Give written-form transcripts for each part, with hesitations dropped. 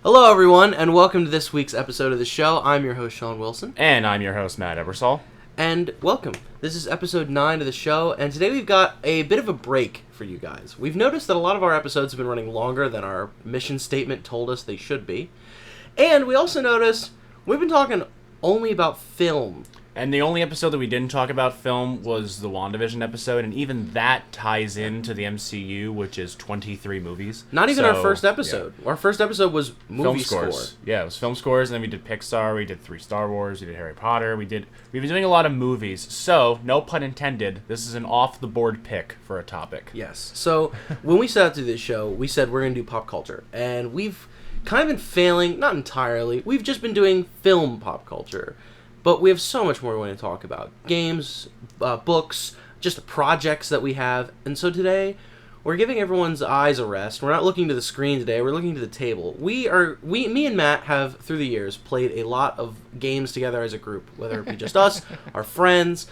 Hello, everyone, and welcome to this week's episode of the show. I'm your host, Sean Wilson. And I'm your host, Matt Ebersol. And welcome. This is episode 9 of the show, and today we've got a bit of a break for you guys. We've noticed that a lot of our episodes have been running longer than our mission statement told us they should be. And we also noticed we've been talking only about film. And the only episode that we didn't talk about film was the WandaVision episode, and even that ties into the MCU, which is 23 movies. Not even our first episode. Yeah. Our first episode was movie scores. Yeah, it was film scores, and then we did Pixar, we did 3 Star Wars, we did Harry Potter, we've been doing a lot of movies, so, no pun intended, this is an off-the-board pick for a topic. Yes. So, when we set out to do this show, we said we're going to do pop culture, and we've kind of been failing, not entirely, we've just been doing film pop culture. But we have so much more we want to talk about. Games, books, just projects that we have. And so today, we're giving everyone's eyes a rest. We're not looking to the screen today. We're looking to the table. Me and Matt have, through the years, played a lot of games together as a group. Whether it be just us, our friends,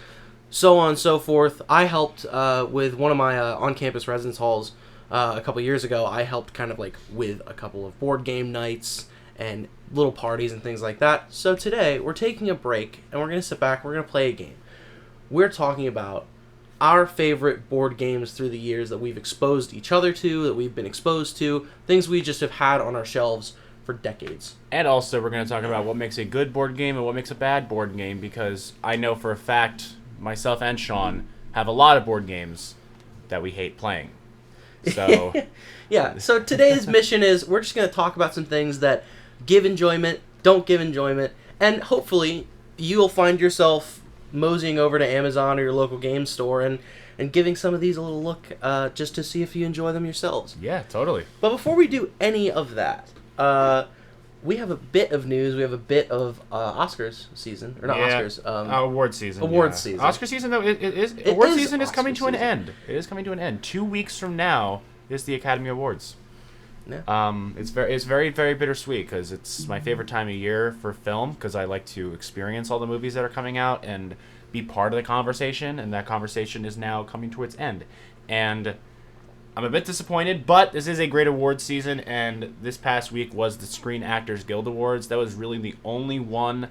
so on and so forth. I helped with one of my on-campus residence halls a couple years ago. I helped kind of like with a couple of board game nights and little parties and things like that. So today, we're taking a break, and we're going to sit back, we're going to play a game. We're talking about our favorite board games through the years that we've exposed each other to, that we've been exposed to, things we just have had on our shelves for decades. And also, we're going to talk about what makes a good board game and what makes a bad board game, because I know for a fact, myself and Sean have a lot of board games that we hate playing. So, yeah, so today's mission is we're just going to talk about some things that give enjoyment, don't give enjoyment, and hopefully you'll find yourself moseying over to Amazon or your local game store and giving some of these a little look just to see if you enjoy them yourselves. Yeah, totally. But before we do any of that, we have a bit of news. We have a bit of Oscars season. Or not Oscars. Award season. Awards season. Oscar season, though, award season is coming to an end. It is coming to an end. 2 weeks from now is the Academy Awards. Yeah. It's very, very bittersweet because it's my favorite time of year for film because I like to experience all the movies that are coming out and be part of the conversation, and that conversation is now coming to its end. And I'm a bit disappointed, but this is a great award season, and this past week was the Screen Actors Guild Awards. That was really the only one,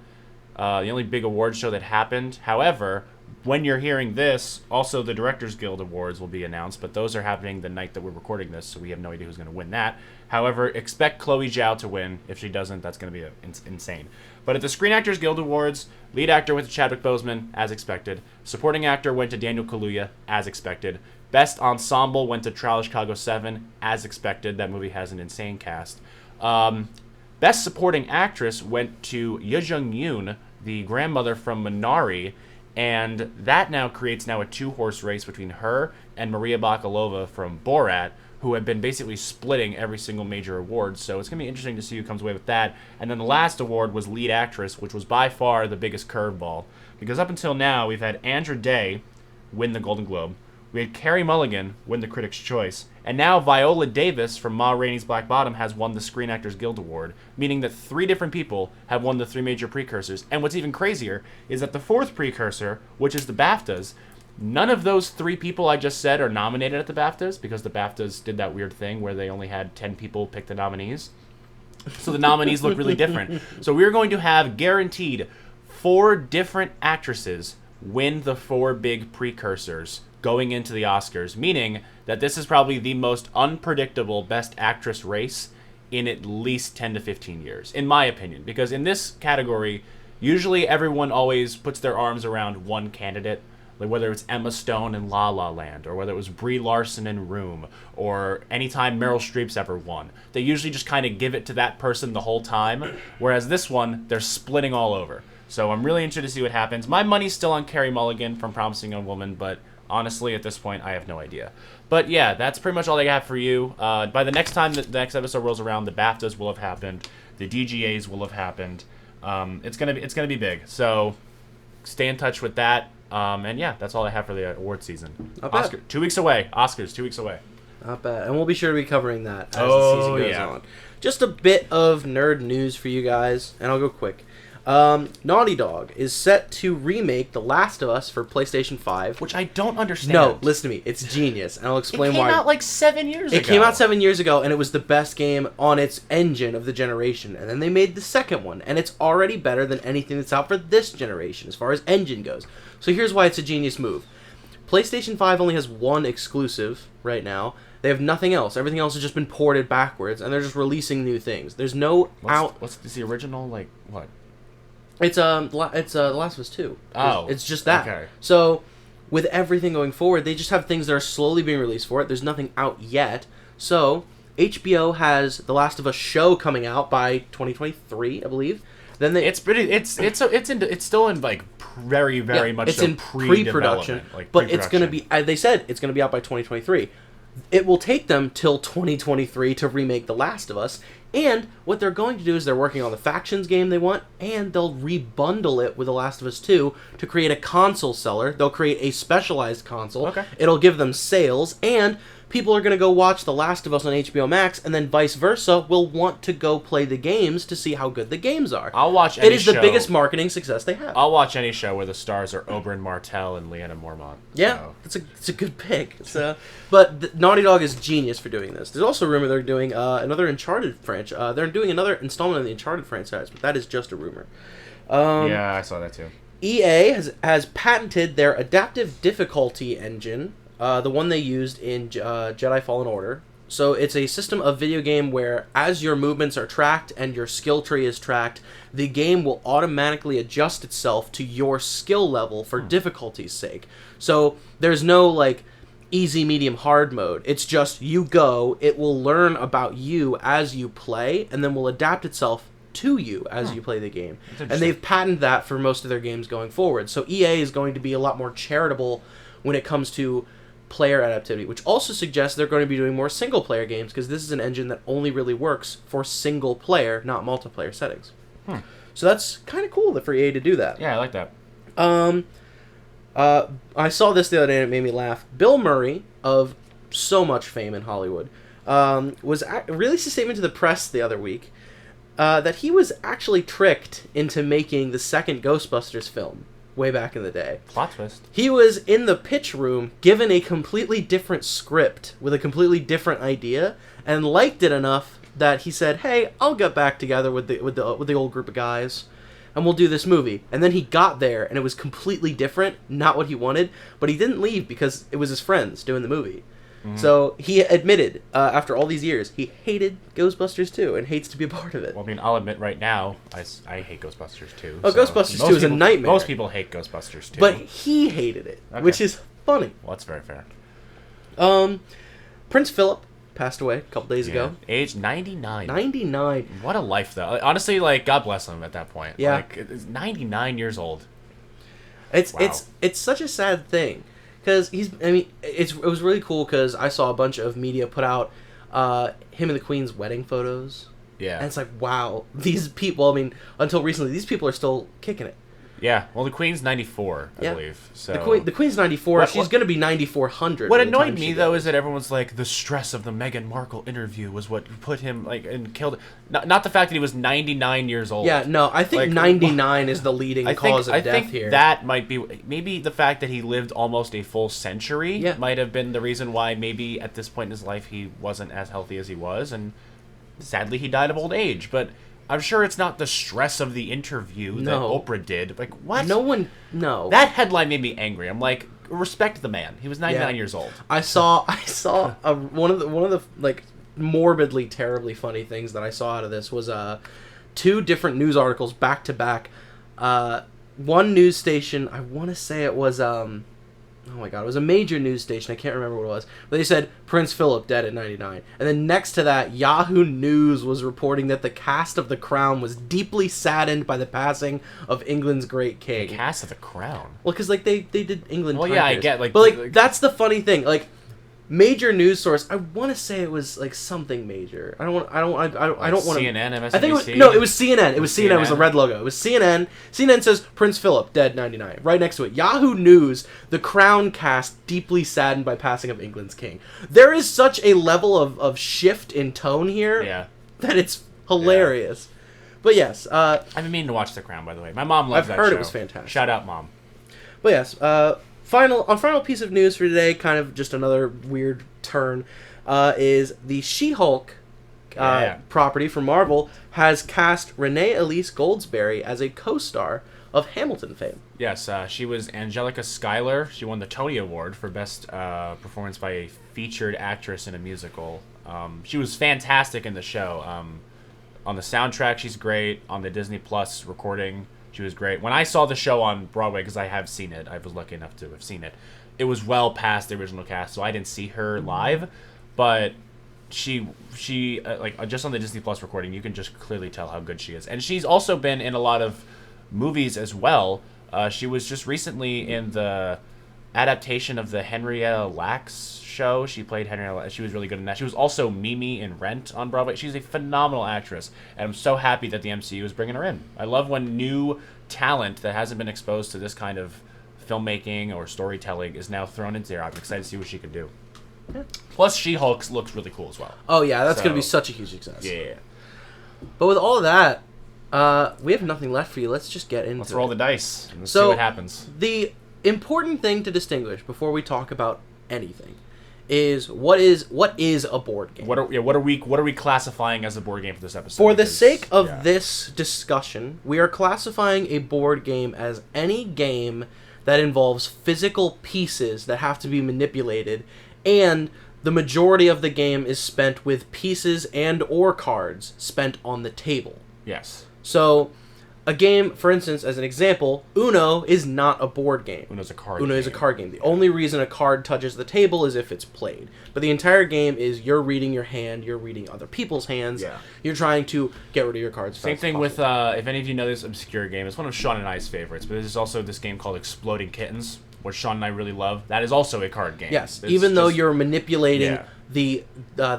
the only big award show that happened. However, when you're hearing this, also the Directors Guild Awards will be announced, but those are happening the night that we're recording this, so we have no idea who's going to win that. However, expect Chloe Zhao to win. If she doesn't, that's going to be insane. But at the Screen Actors Guild Awards, lead actor went to Chadwick Boseman, as expected. Supporting actor went to Daniel Kaluuya, as expected. Best Ensemble went to Trial of Chicago 7, as expected. That movie has an insane cast. Best Supporting Actress went to Yoo Jung-yoon, the grandmother from Minari, and that now creates a 2-horse race between her and Maria Bakalova from Borat, who have been basically splitting every single major award. So it's going to be interesting to see who comes away with that. And then the last award was Lead Actress, which was by far the biggest curveball. Because up until now, we've had Andra Day win the Golden Globe. We had Carey Mulligan win the Critics' Choice. And now Viola Davis from Ma Rainey's Black Bottom has won the Screen Actors Guild Award, meaning that 3 different people have won the 3 major precursors. And what's even crazier is that the 4th precursor, which is the BAFTAs, none of those 3 people I just said are nominated at the BAFTAs, because the BAFTAs did that weird thing where they only had 10 people pick the nominees. So the nominees look really different. So we're going to have guaranteed 4 different actresses win the 4 big precursors going into the Oscars, meaning that this is probably the most unpredictable Best Actress race in at least 10 to 15 years, in my opinion. Because in this category, usually everyone always puts their arms around one candidate, like whether it's Emma Stone in La La Land, or whether it was Brie Larson in Room, or anytime Meryl Streep's ever won. They usually just kind of give it to that person the whole time, whereas this one, they're splitting all over. So I'm really interested to see what happens. My money's still on Carey Mulligan from Promising Young Woman, but honestly, at this point, I have no idea. But yeah, that's pretty much all I have for you. By the next time the next episode rolls around, the BAFTAs will have happened. The DGAs will have happened. It's gonna be big. So stay in touch with that. And yeah, that's all I have for the award season. Oscar, 2 weeks away. Oscars, 2 weeks away. Not bad. And we'll be sure to be covering that as the season goes on. Just a bit of nerd news for you guys, and I'll go quick. Naughty Dog is set to remake The Last of Us for PlayStation 5. Which I don't understand. No, listen to me. It's genius, and I'll explain why. It came out like 7 years ago. It came out 7 years ago, and it was the best game on its engine of the generation. And then they made the second one, and it's already better than anything that's out for this generation as far as engine goes. So here's why it's a genius move. PlayStation 5 only has one exclusive right now. They have nothing else. Everything else has just been ported backwards, and they're just releasing new things. There's no What's the original, like, what? It's The Last of Us 2. Oh. It's just that. Okay. So, with everything going forward, they just have things that are slowly being released for it. There's nothing out yet. So, HBO has The Last of Us show coming out by 2023, I believe. Then it's still in like very much it's so in pre-production, but it's going to be, they said it's going to be out by 2023. It will take them till 2023 to remake The Last of Us, and what they're going to do is they're working on the Factions game they want, and they'll rebundle it with The Last of Us 2 to create a console seller. They'll create a specialized console. Okay. It'll give them sales, and people are going to go watch The Last of Us on HBO Max, and then vice versa will want to go play the games to see how good the games are. I'll watch any show. It is the biggest marketing success they have. I'll watch any show where the stars are Oberyn Martell and Lyanna Mormont. Yeah, so. It's a good pick. But Naughty Dog is genius for doing this. There's also a rumor they're doing another Uncharted franchise. They're doing another installment of the Uncharted franchise, but that is just a rumor. Yeah, I saw that too. EA has patented their adaptive difficulty engine, the one they used in Jedi Fallen Order. So it's a system of video game where as your movements are tracked and your skill tree is tracked, the game will automatically adjust itself to your skill level for difficulty's sake. So there's no like easy, medium, hard mode. It's just you go, it will learn about you as you play, and then will adapt itself to you as you play the game. And they've patented that for most of their games going forward. So EA is going to be a lot more charitable when it comes to player adaptivity, which also suggests they're going to be doing more single-player games, because this is an engine that only really works for single-player, not multiplayer settings. So that's kind of cool for EA to do that. Yeah, I like that. I saw this the other day and it made me laugh. Bill Murray, of so much fame in Hollywood, released a statement to the press the other week that he was actually tricked into making the second Ghostbusters film way back in the day. Plot twist. He was in the pitch room given a completely different script with a completely different idea and liked it enough that he said, "Hey, I'll get back together with the old group of guys and we'll do this movie." And then he got there and it was completely different, not what he wanted, but he didn't leave because it was his friends doing the movie. So he admitted, after all these years, he hated Ghostbusters 2 and hates to be a part of it. Well, I mean, I'll admit right now, I hate Ghostbusters 2. Oh, so Ghostbusters 2 is a nightmare. Most people hate Ghostbusters 2. But he hated it, which is funny. Well, that's very fair. Prince Philip passed away a couple days ago. Age 99. 99. What a life, though. Honestly, like, God bless him at that point. Yeah. Like, 99 years old. It's such a sad thing. Because it was really cool because I saw a bunch of media put out him and the Queen's wedding photos. Yeah. And it's like, wow, these people, until recently, these people are still kicking it. Yeah. Well, the Queen's 94, I believe. So the Queen's 94. She's going to be 9400. What annoyed me, though, is that everyone's like, the stress of the Meghan Markle interview was what put him, like, and killed it. Not the fact that he was 99 years old. Yeah, no, I think 99 is the leading cause of death think here. That might be, maybe the fact that he lived almost a full century might have been the reason why maybe at this point in his life he wasn't as healthy as he was, and sadly he died of old age, but I'm sure it's not the stress of the interview that Oprah did. Like, what? No. That headline made me angry. I'm like, respect the man. He was 99 years old. I saw one of the like morbidly terribly funny things that I saw out of this was two different news articles back to back. One news station, I want to say it was oh my god, it was a major news station, I can't remember what it was, but they said Prince Philip dead at 99. And then next to that, Yahoo News was reporting that the cast of The Crown was deeply saddened by the passing of England's great king. The cast of The Crown? Well, because like they did England. Well, yeah, I get but like that's the funny thing. Like major news source, I want to say it was like something major. I don't want to. CNN, MSNBC. I think it was CNN. It was CNN. It was the red logo. It was CNN. CNN says Prince Philip dead 99. Right next to it, Yahoo News, the Crown cast deeply saddened by passing of England's king. There is such a level of shift in tone here. Yeah. That it's hilarious. But yes, I've been meaning to watch The Crown, by the way. My mom loves that show. I've heard it was fantastic. Shout out, Mom. But yes, final piece of news for today, kind of just another weird turn, is the She-Hulk property from Marvel has cast Renee Elise Goldsberry as a co-star of Hamilton fame. Yes, she was Angelica Schuyler. She won the Tony Award for Best Performance by a Featured Actress in a Musical. She was fantastic in the show. On the soundtrack, she's great. On the Disney Plus recording, she was great. When I saw the show on Broadway, because I have seen it, I was lucky enough to have seen it, it was well past the original cast, so I didn't see her live, but she like just on the Disney Plus recording, you can just clearly tell how good she is. And she's also been in a lot of movies as well. She was just recently in the adaptation of the Henrietta Lacks show. She played Henrietta. She was really good in that. She was also Mimi in Rent on Broadway. She's a phenomenal actress, and I'm so happy that the MCU is bringing her in. I love when new talent that hasn't been exposed to this kind of filmmaking or storytelling is now thrown into there. I'm excited to see what she can do. Yeah. Plus, She-Hulk looks really cool as well. Oh yeah, that's going to be such a huge success. Yeah. But with all of that, we have nothing left for you. Let's just get into it. Let's roll the dice and see what happens. The important thing to distinguish before we talk about anything is what is a board game. What are we classifying as a board game for this episode? For the sake of this discussion, we are classifying a board game as any game that involves physical pieces that have to be manipulated, and the majority of the game is spent with pieces and or cards spent on the table. Yes. So, a game, for instance, as an example, Uno is not a board game. Uno's a card Uno is a card game. The only reason a card touches the table is if it's played. But the entire game is you're reading your hand, you're reading other people's hands, you're trying to get rid of your cards. Same thing with, if any of you know this obscure game, it's one of Sean and I's favorites, but there's also this game called Exploding Kittens, which Sean and I really love. That is also a card game. Yes, even though you're manipulating the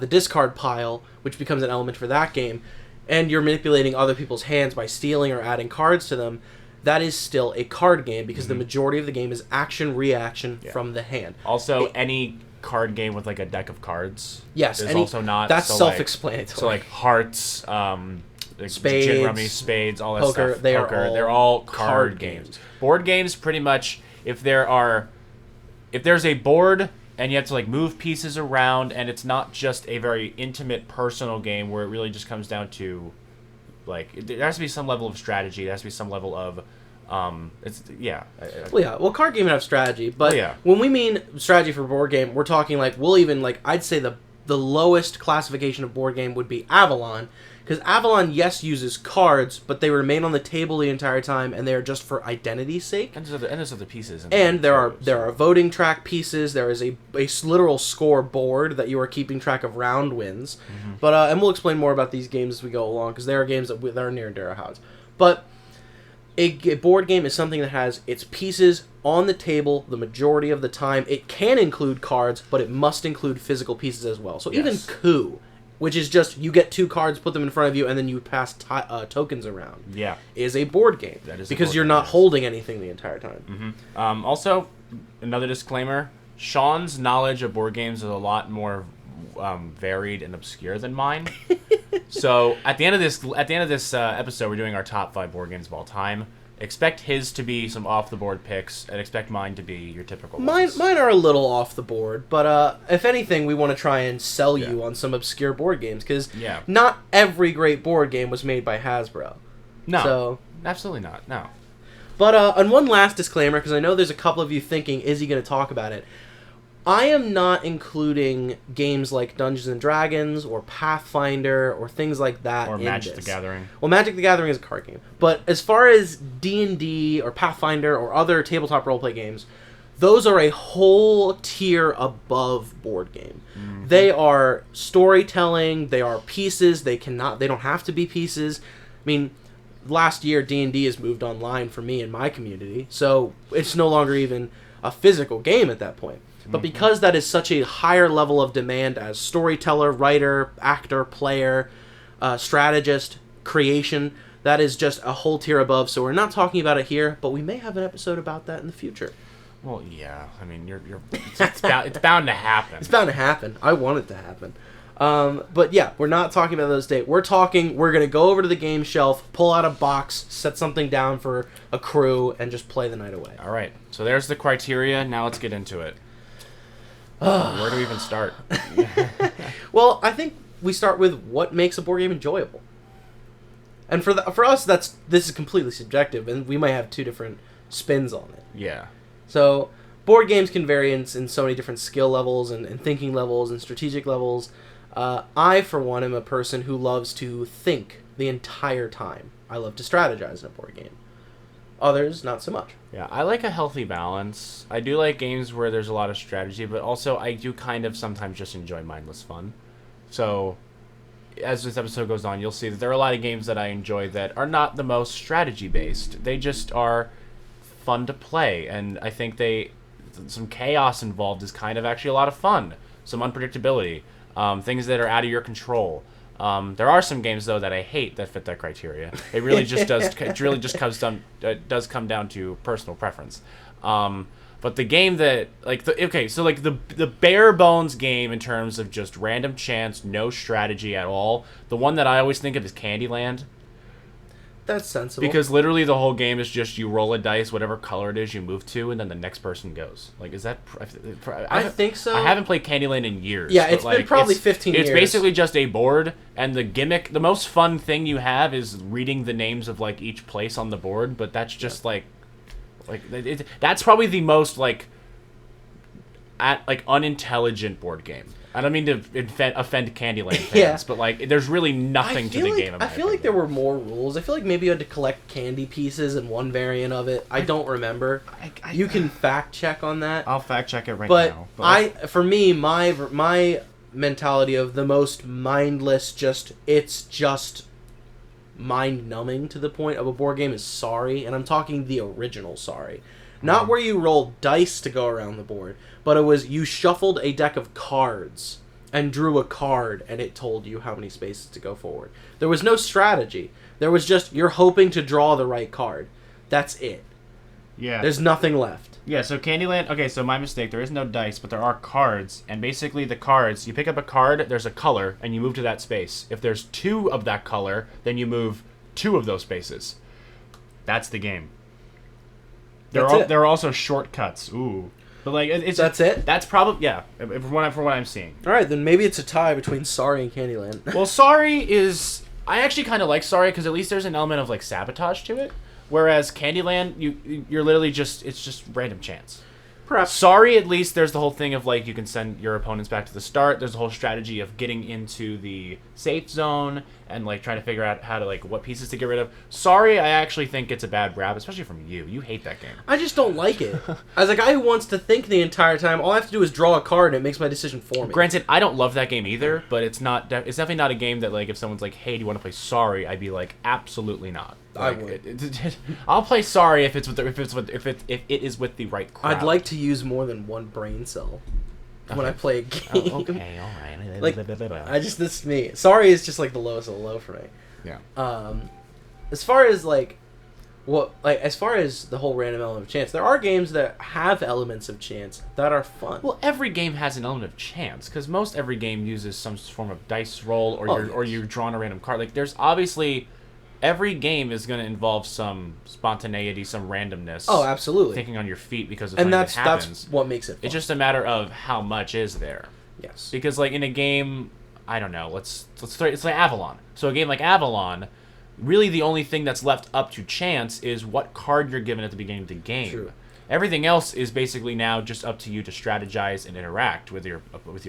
discard pile, which becomes an element for that game, and you're manipulating other people's hands by stealing or adding cards to them, that is still a card game because the majority of the game is action-reaction from the hand. Also, any card game with like a deck of cards is also not... That's self-explanatory. So like hearts, spades, gin rummy, spades, all that poker, stuff. They're all card games. Board games, pretty much, if there's a board and you have to like move pieces around, and it's not just a very intimate, personal game where it really just comes down to, like, there has to be some level of strategy. There has to be some level of, Well, card game would have strategy, but when we mean strategy for board game, we're talking like I'd say the lowest classification of board game would be Avalon. Because Avalon, yes, uses cards, but they remain on the table the entire time, and they are just for identity's sake. And there's other pieces. And there are voting track pieces. There is a literal score board that you are keeping track of round wins. Mm-hmm. But and we'll explain more about these games as we go along, because there are games that are near and dear our hearts. But a board game is something that has its pieces on the table the majority of the time. It can include cards, but it must include physical pieces as well. So even Coup, which is just you get two cards, put them in front of you, and then you pass tokens around. Yeah, is a board game. That is because you're not holding anything the entire time. Mm-hmm. Also, another disclaimer: Sean's knowledge of board games is a lot more varied and obscure than mine. So at the end of this episode, we're doing our top 5 board games of all time. Expect his to be some off-the-board picks, and expect mine to be your typical ones. Mine are a little off the board, but if anything, we want to try and sell you on some obscure board games, because not every great board game was made by Hasbro. No, so, absolutely not, no. But, and one last disclaimer, because I know there's a couple of you thinking, is he going to talk about it? I am not including games like Dungeons & Dragons or Pathfinder or things like that or in Magic this. the Gathering. Well, Magic the Gathering is a card game. But as far as D&D or Pathfinder or other tabletop roleplay games, those are a whole tier above board game. Mm-hmm. They are storytelling, they are pieces, they don't have to be pieces. I mean, last year D&D has moved online for me in my community, so it's no longer even a physical game at that point. But because that is such a higher level of demand as storyteller, writer, actor, player, strategist, creation, that is just a whole tier above. So we're not talking about it here, but we may have an episode about that in the future. Well, yeah. I mean, it's bound to happen. It's bound to happen. I want it to happen. But yeah, we're not talking about those dates. We're going to go over to the game shelf, pull out a box, set something down for a crew, and just play the night away. All right. So there's the criteria. Now let's get into it. Where do we even start? Well, I think we start with what makes a board game enjoyable. And for us, this is completely subjective, and we might have two different spins on it. Yeah. So board games can vary in so many different skill levels and thinking levels and strategic levels. I, for one, am a person who loves to think the entire time. I love to strategize in a board game. Others, not so much. Yeah, I like a healthy balance. I do like games where there's a lot of strategy, but also I do kind of sometimes just enjoy mindless fun. So, as this episode goes on, you'll see that there are a lot of games that I enjoy that are not the most strategy-based. They just are fun to play, and I think some chaos involved is kind of actually a lot of fun. Some unpredictability. Things that are out of your control. There are some games though that I hate that fit that criteria. It really just does. It really just does come down to personal preference. But the game that the bare bones game in terms of just random chance, no strategy at all. The one that I always think of is Candyland. That's sensible. Because literally the whole game is just you roll a dice, whatever color it is you move to, and then the next person goes. Like, is that... I think so. I haven't played Candyland in years. Yeah, it's been probably 15 years. It's basically just a board, and the gimmick... The most fun thing you have is reading the names of, like, each place on the board, but that's just, that's probably the most, unintelligent board game. I don't mean to offend Candyland fans, but there's really nothing to the game. I feel like there were more rules. I feel like maybe you had to collect candy pieces in one variant of it. I don't remember. You can fact check on that. I'll fact check it now. But for me, my mentality of the most mindless, it's just mind numbing to the point of a board game is Sorry, and I'm talking the original Sorry. Not where you roll dice to go around the board, but it was you shuffled a deck of cards and drew a card, and it told you how many spaces to go forward. There was no strategy. There was just you're hoping to draw the right card. That's it. Yeah. There's nothing left. Yeah, so Candyland... Okay, so my mistake. There is no dice, but there are cards, and basically the cards, you pick up a card, there's a color, and you move to that space. If there's 2 of that color, then you move 2 of those spaces. That's the game. There are also shortcuts. Ooh. But that's it? That's probably... Yeah, from what I'm seeing. Alright, then maybe it's a tie between Sorry and Candyland. Well, Sorry is... I actually kind of like Sorry because at least there's an element of sabotage to it. Whereas Candyland, you're literally just... It's just random chance. Perhaps. Sorry, at least there's the whole thing of you can send your opponents back to the start. There's a whole strategy of getting into the safe zone and trying to figure out how to what pieces to get rid of. Sorry, I actually think it's a bad rap, especially from you. You hate that game. I just don't like it. As a guy who wants to think the entire time, all I have to do is draw a card and it makes my decision for me. Granted, I don't love that game either, but it's definitely not a game that if someone's hey, do you want to play Sorry? I'd be absolutely not. I would. I'll play Sorry if it is with the right crowd. I'd like to use more than one brain cell when I play a game. Oh, okay, all right. This is me. Sorry is just the lowest of the low for me. Yeah. As far as as far as the whole random element of chance, there are games that have elements of chance that are fun. Well, every game has an element of chance because most every game uses some form of dice roll or you're drawing a random card. There's obviously. Every game is going to involve some spontaneity, some randomness. Oh, absolutely. Thinking on your feet because of something that happens. That's what makes it fun. It's just a matter of how much is there. Yes. Because in a game, I don't know. It's like Avalon. So a game like Avalon, really the only thing that's left up to chance is what card you're given at the beginning of the game. True. Everything else is basically now just up to you to strategize and interact with your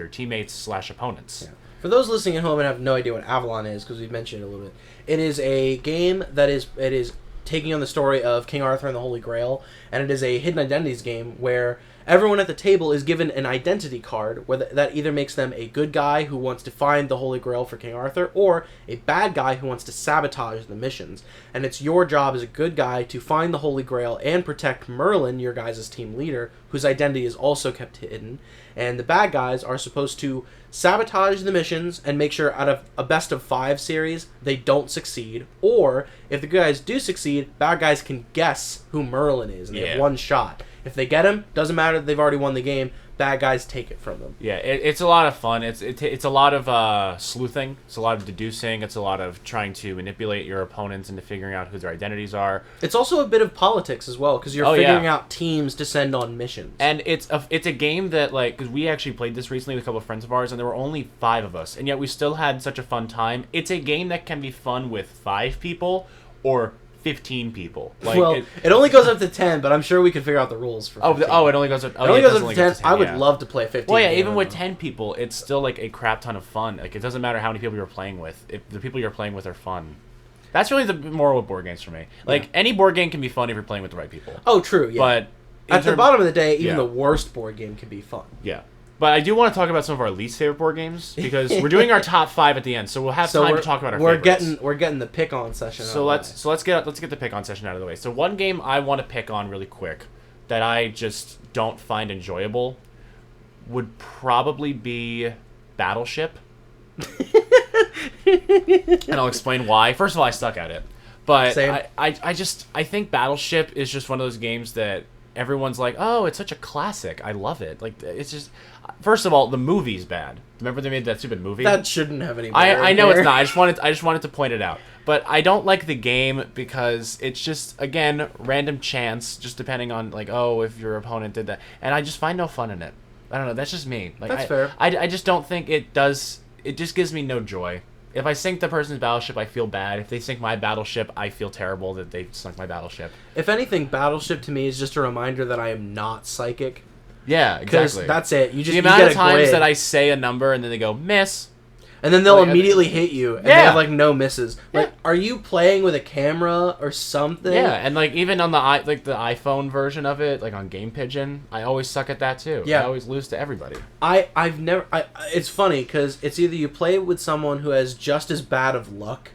teammates / opponents. Yeah. For those listening at home and have no idea what Avalon is, because we've mentioned it a little bit, it is a game that is taking on the story of King Arthur and the Holy Grail, and it is a hidden identities game where everyone at the table is given an identity card that either makes them a good guy who wants to find the Holy Grail for King Arthur, or a bad guy who wants to sabotage the missions. And it's your job as a good guy to find the Holy Grail and protect Merlin, your guys' team leader, whose identity is also kept hidden. And the bad guys are supposed to sabotage the missions and make sure out of a best of 5 series they don't succeed, or if the good guys do succeed, bad guys can guess who Merlin is and they have one shot. If they get him, doesn't matter that they've already won the game, bad guys take it from them. Yeah, it's a lot of fun. It's a lot of sleuthing. It's a lot of deducing. It's a lot of trying to manipulate your opponents into figuring out who their identities are. It's also a bit of politics as well, because you're figuring out teams to send on missions. And it's a game that, like, because we actually played this recently with a couple of friends of ours, and there were only 5 of us, and yet we still had such a fun time. It's a game that can be fun with 5 people or 15 people. Like, well, it only goes up to 10, but I'm sure we could figure out the rules for 15. It only goes up. It only goes up to 10. I would love to play 15. Well, yeah, even with 10 people, it's still like a crap ton of fun. Like, it doesn't matter how many people you're playing with. If the people you're playing with are fun. That's really the moral of board games for me. Like, any board game can be fun if you're playing with the right people. Oh, true, yeah. But at the bottom of the day, even the worst board game can be fun. Yeah. But I do want to talk about some of our least favorite board games, because we're doing our top 5 at the end, so we'll have time to talk about our favorites. We're getting the pick on session. So let's get the pick on session out of the way. So one game I want to pick on really quick that I just don't find enjoyable would probably be Battleship. And I'll explain why. First of all, I suck at it. But I think Battleship is just one of those games that everyone's like, oh, it's such a classic. I love it. Like, it's just... First of all, the movie's bad. Remember they made that stupid movie? That shouldn't have any I know it's not. I just wanted to point it out. But I don't like the game because it's just, again, random chance, just depending on, like, oh, if your opponent did that. And I just find no fun in it. I don't know. That's just me. Like, that's fair. I just don't think it does... It just gives me no joy. If I sink the person's battleship, I feel bad. If they sink my battleship, I feel terrible that they sunk my battleship. If anything, Battleship to me is just a reminder that I am not psychic. Yeah, exactly. That's it. The amount of times that I say a number and then they go, miss. And then they'll immediately hit you, and they have, like, no misses. Like, are you playing with a camera or something? Yeah, and, like, even on the iPhone version of it, like on Game Pigeon, I always suck at that, too. Yeah. I always lose to everybody. It's funny, because it's either you play with someone who has just as bad of luck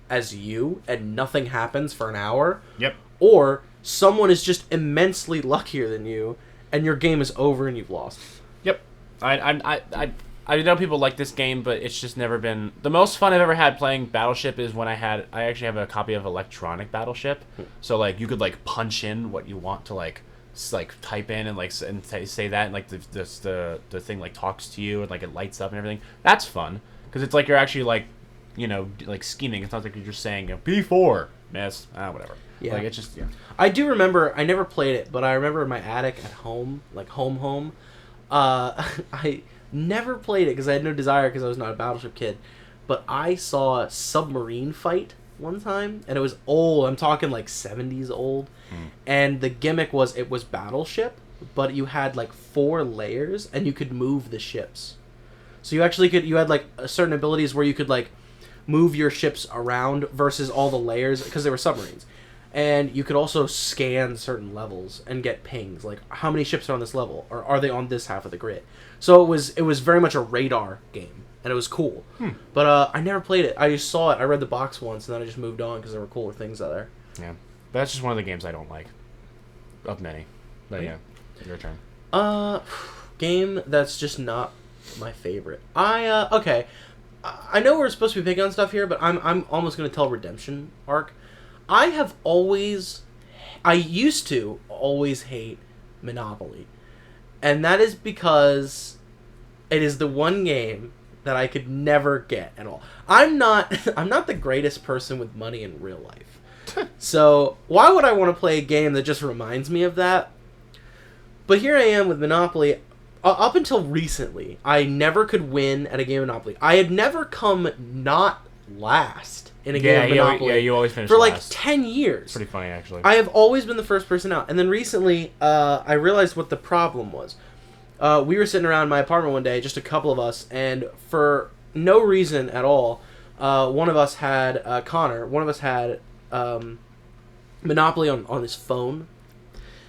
as you, and nothing happens for an hour. Yep. Or someone is just immensely luckier than you, and your game is over and you've lost. Yep. I know people like this game, but it's just never been... The most fun I've ever had playing Battleship is when I actually have a copy of Electronic Battleship. So, like, you could, like, punch in what you want to, like type in and, like, and say that, and, like, the thing, like, talks to you, and, like, it lights up and everything. That's fun. Because it's like you're actually, like, you know, like, scheming. It's not like you're just saying, you know, P4, miss, whatever. Yeah. Like, it's just, yeah. I do remember... I never played it, but I remember in my attic at home, like, home, I... never played it because I had no desire because I was not a Battleship kid. But I saw a submarine fight one time, and it was old. I'm talking like 70s old. And the gimmick was it was Battleship, but you had like 4 layers, and you could move the ships. So you actually you had like certain abilities where you could like move your ships around versus all the layers because they were submarines. And you could also scan certain levels and get pings, like how many ships are on this level, or are they on this half of the grid? So it was very much a radar game, and it was cool. But I never played it. I just saw it. I read the box once, and then I just moved on because there were cooler things out there. Yeah, but that's just one of the games I don't like, of many. But yeah, your turn. Game that's just not my favorite. Okay. I know we're supposed to be picking on stuff here, but I'm almost gonna tell Redemption Arc. I used to always hate Monopoly. And that is because it is the one game that I could never get at all. I'm not the greatest person with money in real life. So why would I want to play a game that just reminds me of that? But here I am with Monopoly. Up until recently, I never could win at a game of Monopoly. I had never come not last in a game of Monopoly. You always finish for last. like 10 years. It's pretty funny, actually. I have always been the first person out. And then recently, I realized what the problem was. We were sitting around my apartment one day, just a couple of us, and for no reason at all, one of us had, Connor, one of us had Monopoly on his phone.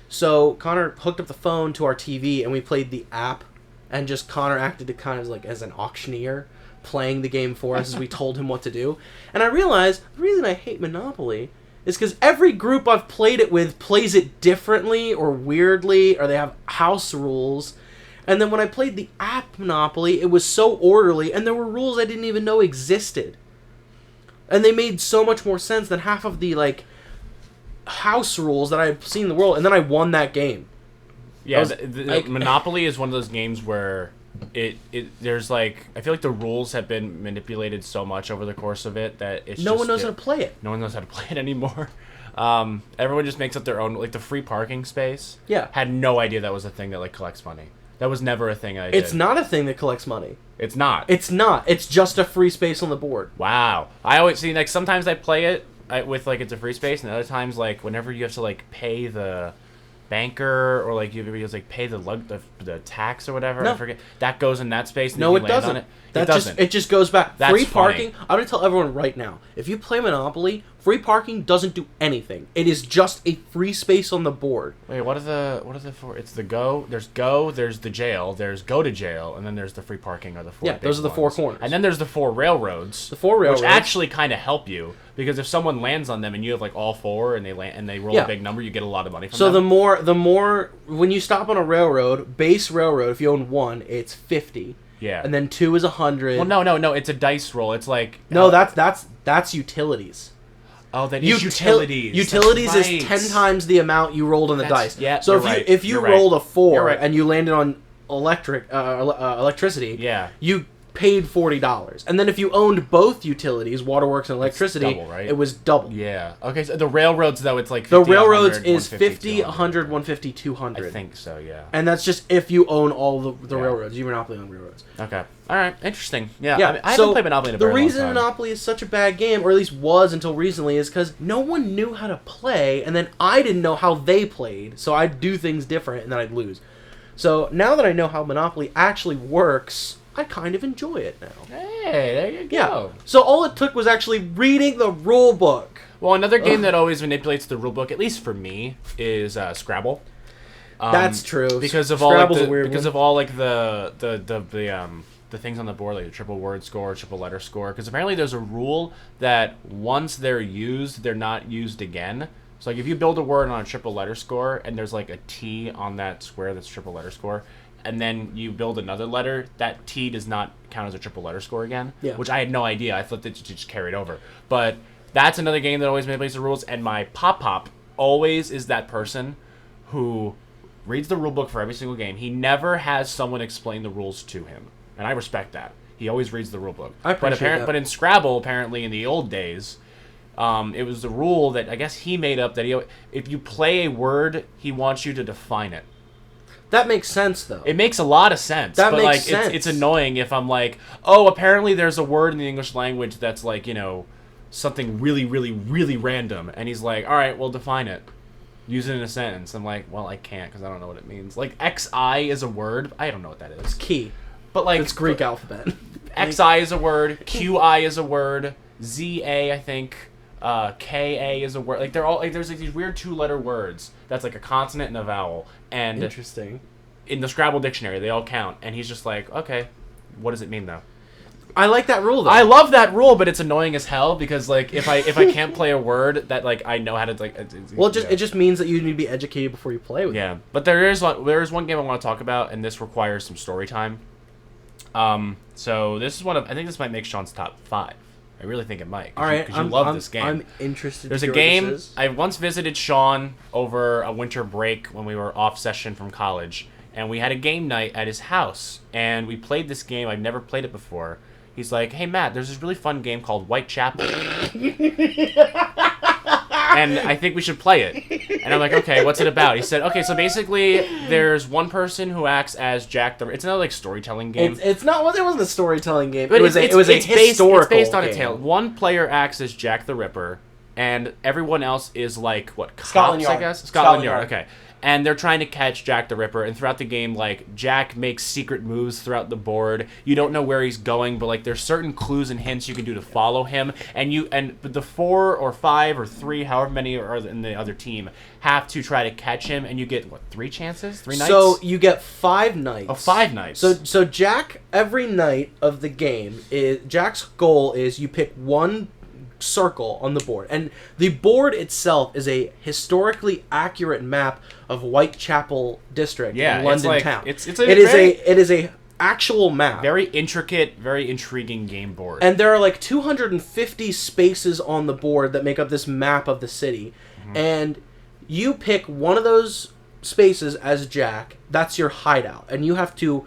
So Connor hooked up the phone to our TV, and we played the app, and just Connor acted to kind of like as an auctioneer, playing the game for us as we told him what to do. And I realized the reason I hate Monopoly is because every group I've played it with plays it differently or weirdly, or they have house rules. And then when I played the app Monopoly, it was so orderly, and there were rules I didn't even know existed. And they made so much more sense than half of the, like, house rules that I've seen in the world, and then I won that game. Yeah, Monopoly is one of those games where there's like, I feel like the rules have been manipulated so much over the course of it that no one knows how to play it. No one knows how to play it anymore. Everyone just makes up their own, like the free parking space. Yeah. Had no idea that was a thing that like collects money. That was never a thing I did. It's not a thing that collects money. It's not. It's not. It's just a free space on the board. Wow. I always see, like, sometimes I play it with like it's a free space, and other times like whenever you have to like pay the banker or like you like pay the tax or whatever. No. I forget. That goes in that space. And no, it doesn't. It just goes back. That's free parking. Funny. I'm gonna tell everyone right now. If you play Monopoly, free parking doesn't do anything. It is just a free space on the board. Wait, what are the four? It's the go. There's go. There's the jail. There's go to jail, and then there's the free parking or the four. Yeah, those are the four corners. And then there's the four railroads. The four railroads, which actually kind of help you because if someone lands on them and you have like all four and they roll a big number, you get a lot of money from them. So the more when you stop on a railroad, base railroad, if you own one, it's 50. Yeah. And then 2 is 100. Well, no, it's a dice roll. It's like no, that's utilities. Oh, that is utilities. Utilities is 10 times the amount you rolled on the dice. Yeah. So if you rolled a 4 and you landed on electricity, you paid $40. And then if you owned both utilities, waterworks and electricity, double, right? It was double. Yeah. Okay, so the railroads though, it's like 50, the railroads is 50, 100, 150, 200. I think so, yeah. And that's just if you own all the railroads. You Monopoly on railroads. Okay. All right. Interesting. Yeah. I mean, I haven't played Monopoly in a very long time. The reason Monopoly is such a bad game, or at least was until recently, is because no one knew how to play, and then I didn't know how they played, so I'd do things different, and then I'd lose. So now that I know how Monopoly actually works, I kind of enjoy it now. Hey, there you go. Yeah. So all it took was actually reading the rule book. Well, another game that always manipulates the rule book, at least for me, is Scrabble. That's true. Because of Scrabble's all a weird because one. of all like the things on the board, like the triple word score, triple letter score. Because apparently there's a rule that once they're used, they're not used again. So like if you build a word on a triple letter score and there's like a T on that square that's triple letter score, and then you build another letter, that T does not count as a triple letter score again. Yeah. Which I had no idea. I thought that it just carried over. But that's another game that always manipulates the rules. And my pop always is that person who reads the rule book for every single game. He never has someone explain the rules to him. And I respect that. He always reads the rule book. I appreciate that. But in Scrabble, apparently in the old days, it was the rule that I guess he made up that if you play a word, he wants you to define it. That makes sense, though. It makes a lot of sense. That but makes like, sense. It's annoying if I'm like, oh, apparently there's a word in the English language that's like, something really, really, really random. And he's like, all right, well, define it. Use it in a sentence. I'm like, well, I can't because I don't know what it means. Like, XI is a word. I don't know what that is. It's key. But like, it's Greek alphabet. XI is a word. QI is a word. ZA, I think. KA is a word. Like, they're all like, there's like these weird 2-letter words that's like a consonant and a vowel. And interesting. In the Scrabble dictionary, they all count. And he's just like, okay, what does it mean though? I like that rule though. I love that rule, but it's annoying as hell because like if I can't play a word that like I know how to like. It just means that you need to be educated before you play with it. Yeah, but there is one game I want to talk about, and this requires some story time. So this is I think this might make Sean's top 5. I really think it might. All right, because you love this game. I'm interested. There's a game. I once visited Sean over a winter break when we were off session from college, and we had a game night at his house, and we played this game. I've never played it before. He's like, "Hey Matt, there's this really fun game called Whitechapel, and I think we should play it." And I'm like, "Okay, what's it about?" He said, "Okay, so basically, there's one person who acts as Jack the. It's another like storytelling game. It's not. Well, it wasn't a storytelling game. But it was a historical. It's based on game. a tale. One player acts as Jack the Ripper, and everyone else is like what cops, Scotland Yard. I guess. Scotland Yard. Okay. And they're trying to catch Jack the Ripper, and throughout the game, like, Jack makes secret moves throughout the board. You don't know where he's going, but, like, there's certain clues and hints you can do to follow him. But the 4 or 5 or 3, however many are in the other team, have to try to catch him, and you get, 3 chances? 3 nights? So, you get 5 nights. Oh, 5 nights. So Jack, every night of the game, Jack's goal is you pick one circle on the board, and the board itself is a historically accurate map of Whitechapel district in London town. It is a actual map. Very intricate, very intriguing game board. And there are like 250 spaces on the board that make up this map of the city. Mm-hmm. And you pick one of those spaces as Jack. That's your hideout. And you have to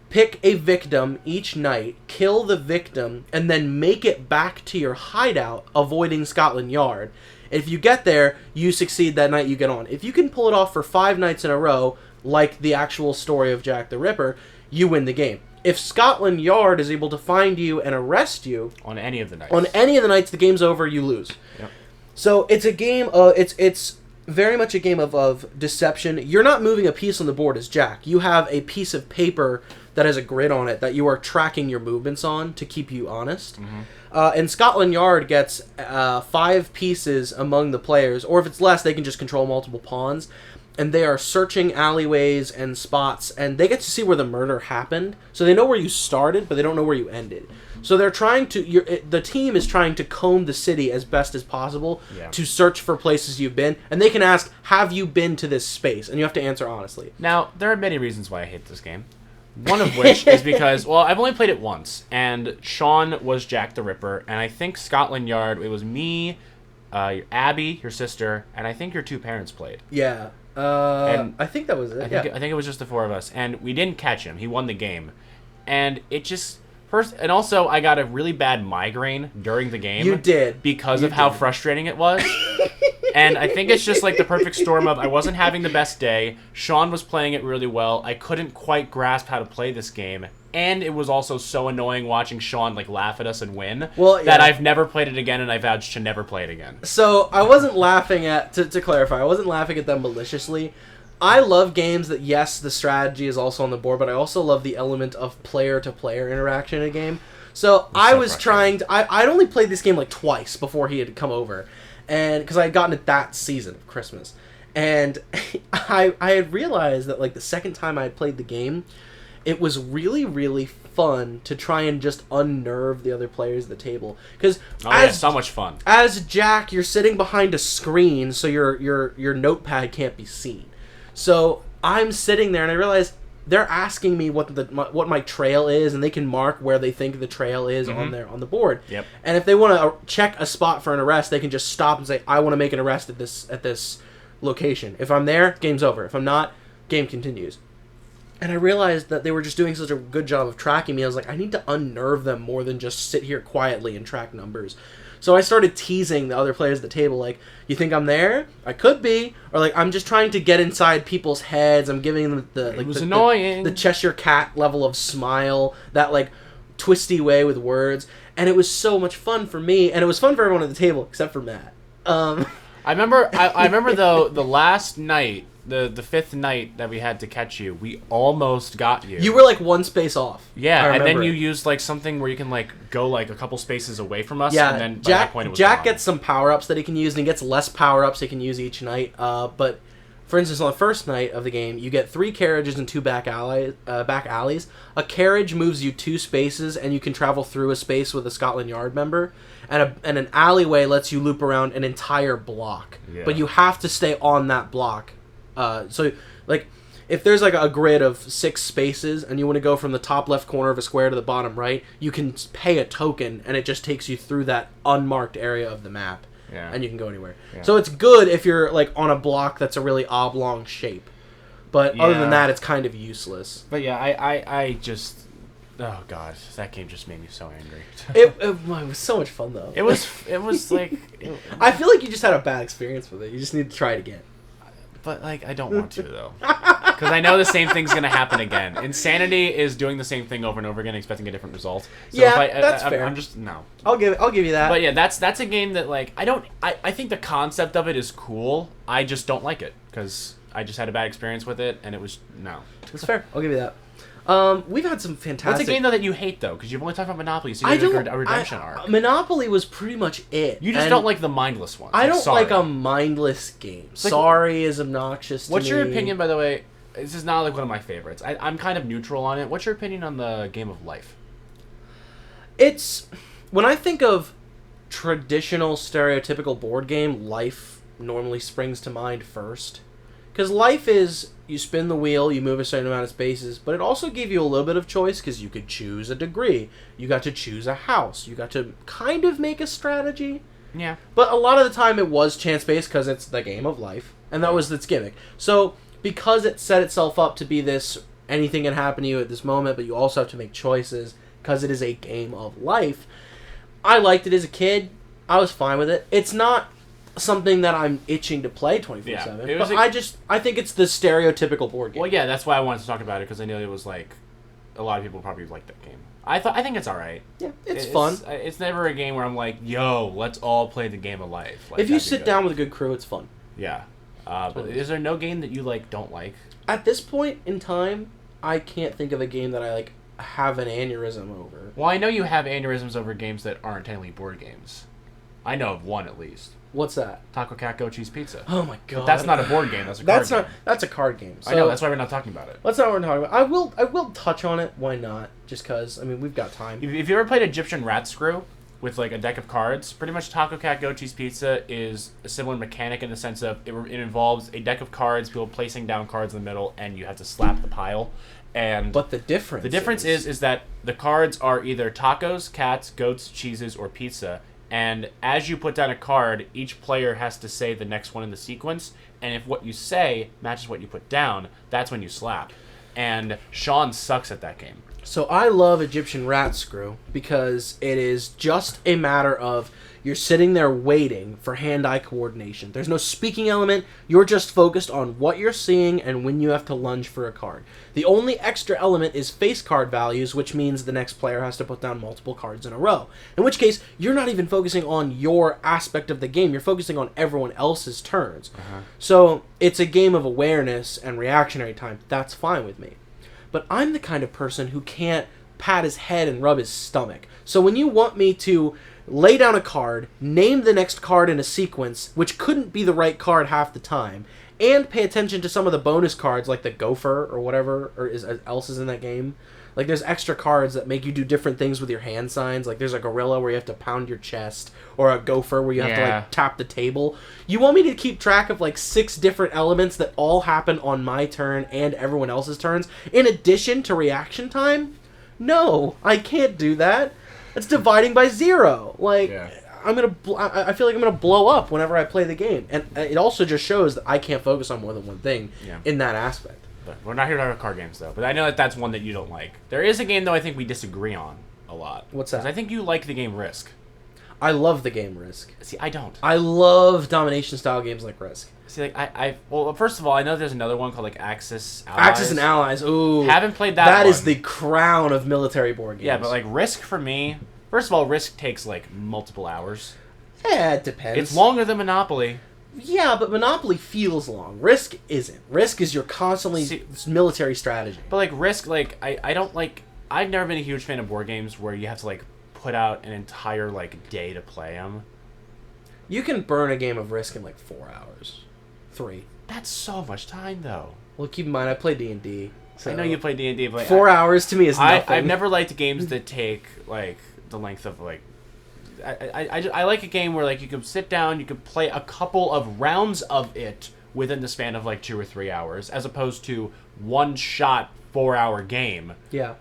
pick a victim each night, kill the victim, and then make it back to your hideout, avoiding Scotland Yard. If you get there, you succeed that night, you get on. If you can pull it off for 5 nights in a row, like the actual story of Jack the Ripper, you win the game. If Scotland Yard is able to find you and arrest you... On any of the nights. On any of the nights, the game's over, you lose. Yep. So it's a game of... It's very much a game of deception. You're not moving a piece on the board as Jack. You have a piece of paper that has a grid on it that you are tracking your movements on to keep you honest. Mm-hmm. And Scotland Yard gets 5 pieces among the players, or if it's less, they can just control multiple pawns. And they are searching alleyways and spots, and they get to see where the murder happened. So they know where you started, but they don't know where you ended. So they're trying to... the team is trying to comb the city as best as possible to search for places you've been. And they can ask, have you been to this space? And you have to answer honestly. Now, there are many reasons why I hate this game. One of which is because, well, I've only played it once, and Sean was Jack the Ripper, and I think Scotland Yard, it was me, Abby, your sister, and I think your 2 parents played. Yeah. And I think that was it. I think it was just the 4 of us, and we didn't catch him. He won the game. And it just... And also, I got a really bad migraine during the game. You did. Because of how frustrating it was. And I think it's just like the perfect storm of I wasn't having the best day. Sean was playing it really well. I couldn't quite grasp how to play this game. And it was also so annoying watching Sean like laugh at us and win that I've never played it again, and I vowed to never play it again. So I wasn't laughing at... To clarify, I wasn't laughing at them maliciously. I love games that, yes, the strategy is also on the board, but I also love the element of player-to-player interaction in a game. So I was trying to... I'd only played this game like twice before he had come over, and because I had gotten it that season of Christmas. And I had realized that like the second time I had played the game, it was really, really fun to try and just unnerve the other players at the table. Because so much fun. As Jack, you're sitting behind a screen, so your notepad can't be seen. So I'm sitting there, and I realize they're asking me what my trail is, and they can mark where they think the trail is on the board. Yep. And if they want to check a spot for an arrest, they can just stop and say, "I want to make an arrest at this location." If I'm there, game's over. If I'm not, game continues. And I realized that they were just doing such a good job of tracking me. I was like, I need to unnerve them more than just sit here quietly and track numbers. So I started teasing the other players at the table, like, you think I'm there? I could be. Or, like, I'm just trying to get inside people's heads. I'm giving them the Cheshire Cat level of smile, that, like, twisty way with words. And it was so much fun for me, and it was fun for everyone at the table, except for Matt. I remember, though, the last night, the 5th night that we had to catch you, we almost got you. You were like 1 space off. Yeah, and then you used like something where you can like go like a couple spaces away from us. Yeah, and then by that point it was Jack gone. Gets some power-ups that he can use, and he gets less power-ups he can use each night. But for instance, on the first night of the game, you get 3 carriages and 2 back alleys. A carriage moves you 2 spaces, and you can travel through a space with a Scotland Yard member. And an alleyway lets you loop around an entire block. Yeah. But you have to stay on that block. So, like, if there's, like, a grid of 6 spaces and you want to go from the top left corner of a square to the bottom right, you can pay a token, and it just takes you through that unmarked area of the map, and you can go anywhere. Yeah. So it's good if you're, like, on a block that's a really oblong shape. But other than that, it's kind of useless. But, yeah, I just... Oh, God. That game just made me so angry. It was so much fun, though. It was like... I feel like you just had a bad experience with it. You just need to try it again. But, like, I don't want to, though. Because I know the same thing's going to happen again. Insanity is doing the same thing over and over again, expecting a different result. So that's fair. I'm just, no. I'll give you that. But, yeah, that's a game that, like, I think the concept of it is cool. I just don't like it. Because I just had a bad experience with it, and it was, no. That's fair. I'll give you that. We've had some fantastic... What's a game, though, that you hate, though? Because you've only talked about Monopoly, so you have a redemption arc. Monopoly was pretty much it. You just don't like the mindless ones. I don't like a mindless game. Sorry is obnoxious to me. What's your opinion, by the way? This is not, like, one of my favorites. I'm kind of neutral on it. What's your opinion on the game of Life? It's... When I think of traditional, stereotypical board game, Life normally springs to mind first. Because Life is... You spin the wheel, you move a certain amount of spaces, but it also gave you a little bit of choice because you could choose a degree. You got to choose a house. You got to kind of make a strategy. Yeah. But a lot of the time it was chance-based because it's the game of life, and that was its gimmick. So because it set itself up to be this, anything can happen to you at this moment, but you also have to make choices because it is a game of life. I liked it as a kid. I was fine with it. It's not something that I'm itching to play 24/7. But I think it's the stereotypical board game. Well, yeah, that's why I wanted to talk about it, because I know it was like a lot of people probably like that game. I think it's all right. Yeah, it's fun. It's never a game where I'm like, yo, let's all play the game of life. Like, if you sit down with a good crew, it's fun. Yeah. But is there no game that you like don't like? At this point in time, I can't think of a game that I like have an aneurysm over. Well, I know you have aneurysms over games that aren't technically board games. I know of one at least. What's that? Taco Cat Goat Cheese Pizza. Oh my god. But that's not a board game. That's a card game. That's a card game. So I know. That's why we're not talking about it. That's not what we're talking about. I will touch on it. Why not? Just because. I mean, we've got time. If you ever played Egyptian Rat Screw with like a deck of cards, pretty much Taco Cat Goat Cheese Pizza is a similar mechanic in the sense of it involves a deck of cards, people placing down cards in the middle, and you have to slap the pile. But the difference is that the cards are either tacos, cats, goats, cheeses, or pizza. And as you put down a card, each player has to say the next one in the sequence. And if what you say matches what you put down, that's when you slap. And Sean sucks at that game. So I love Egyptian Rat Screw because it is just a matter of you're sitting there waiting for hand-eye coordination. There's no speaking element. You're just focused on what you're seeing and when you have to lunge for a card. The only extra element is face card values, which means the next player has to put down multiple cards in a row. In which case, you're not even focusing on your aspect of the game. You're focusing on everyone else's turns. So it's a game of awareness and reactionary time. That's fine with me. But I'm the kind of person who can't pat his head and rub his stomach. So when you want me to lay down a card, name the next card in a sequence, which couldn't be the right card half the time, and pay attention to some of the bonus cards, like the gopher or whatever else is in that game. Like, there's extra cards that make you do different things with your hand signs. Like, there's a gorilla where you have to pound your chest, or a gopher where you have to, like, tap the table. You want me to keep track of, like, 6 different elements that all happen on my turn and everyone else's turns, in addition to reaction time? No, I can't do that. It's dividing by 0. Like, I feel like I'm gonna blow up whenever I play the game, and it also just shows that I can't focus on more than one thing in that aspect. But we're not here to talk about card games, though. But I know that's one that you don't like. There is a game, though, I think we disagree on a lot. What's that? I think you like the game Risk. I love the game Risk. See, I don't. I love domination-style games like Risk. See, like, well, first of all, I know there's another one called, like, Axis Allies. Axis and Allies, ooh. Haven't played that one. That is the crown of military board games. Yeah, but, like, Risk for me, first of all, Risk takes, like, multiple hours. Yeah, it depends. It's longer than Monopoly. Yeah, but Monopoly feels long. Risk isn't. Risk is your constantly military strategy. But, like, Risk, like, I don't, like... I've never been a huge fan of board games where you have to, like, put out an entire, like, day to play them. You can burn a game of Risk in, like, 4 hours. 3. That's so much time, though. Well, keep in mind, I play D&D. So I know you play D&D, but... 4 hours to me is nothing. I've never liked games that take, like, the length of, like... I like a game where, like, you can sit down, you can play a couple of rounds of it within the span of, like, 2 or 3 hours, as opposed to one-shot 4-hour game. Yeah.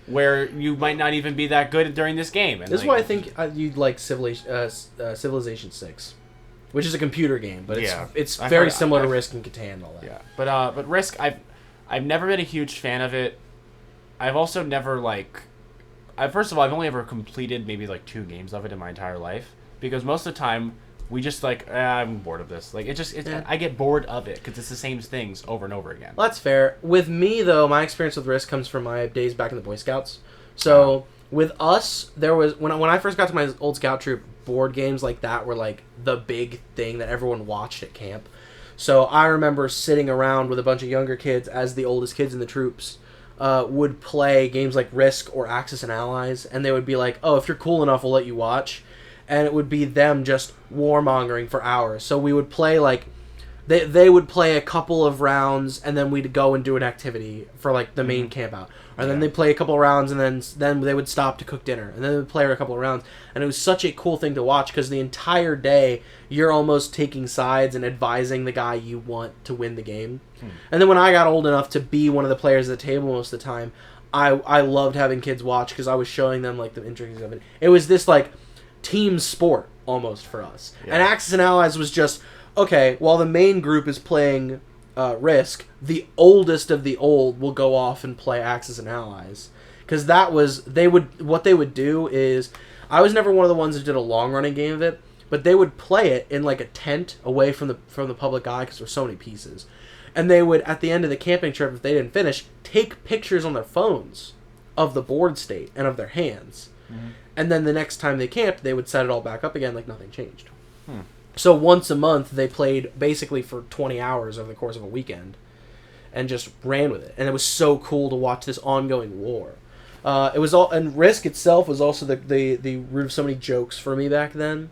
Where you might not even be that good during this game. And this is why I think you'd like Civilization 6, which is a computer game, but it's very similar to Risk and Catan and all that. Yeah, but Risk, I've never been a huge fan of it. I've also never, like... first of all, I've only ever completed maybe, like, 2 games of it in my entire life, because most of the time, we just, like, I'm bored of this. Like, I get bored of it, because it's the same things over and over again. Well, that's fair. With me, though, my experience with Risk comes from my days back in the Boy Scouts. So, with us, there was... When I first got to my old scout troop, board games like that were, like, the big thing that everyone watched at camp. So, I remember sitting around with a bunch of younger kids as the oldest kids in the troops... would play games like Risk or Axis and Allies, and they would be like, oh, if you're cool enough, we'll let you watch. And it would be them just warmongering for hours. So we would play, like, they would play a couple of rounds, and then we'd go and do an activity for, like, the main camp out. Or then they'd play a couple of rounds, and then they would stop to cook dinner. And then they would play a couple of rounds. And it was such a cool thing to watch, because the entire day, you're almost taking sides and advising the guy you want to win the game. And then when I got old enough to be one of the players at the table most of the time, I loved having kids watch, because I was showing them, like, the intricacies of it. It was this, like, team sport, almost, for us. Yeah. And Axis and Allies was just, okay, while the main group is playing Risk, the oldest of the old will go off and play Axis and Allies. Because what they would do is, I was never one of the ones that did a long running game of it, but they would play it in like a tent away from the public eye because there were so many pieces. And they would, at the end of the camping trip, if they didn't finish, take pictures on their phones of the board state and of their hands. Mm-hmm. And then the next time they camped, they would set it all back up again like nothing changed. So once a month, they played basically for 20 hours over the course of a weekend and just ran with it. And it was so cool to watch this ongoing war. It was all, and Risk itself was also the root of so many jokes for me back then.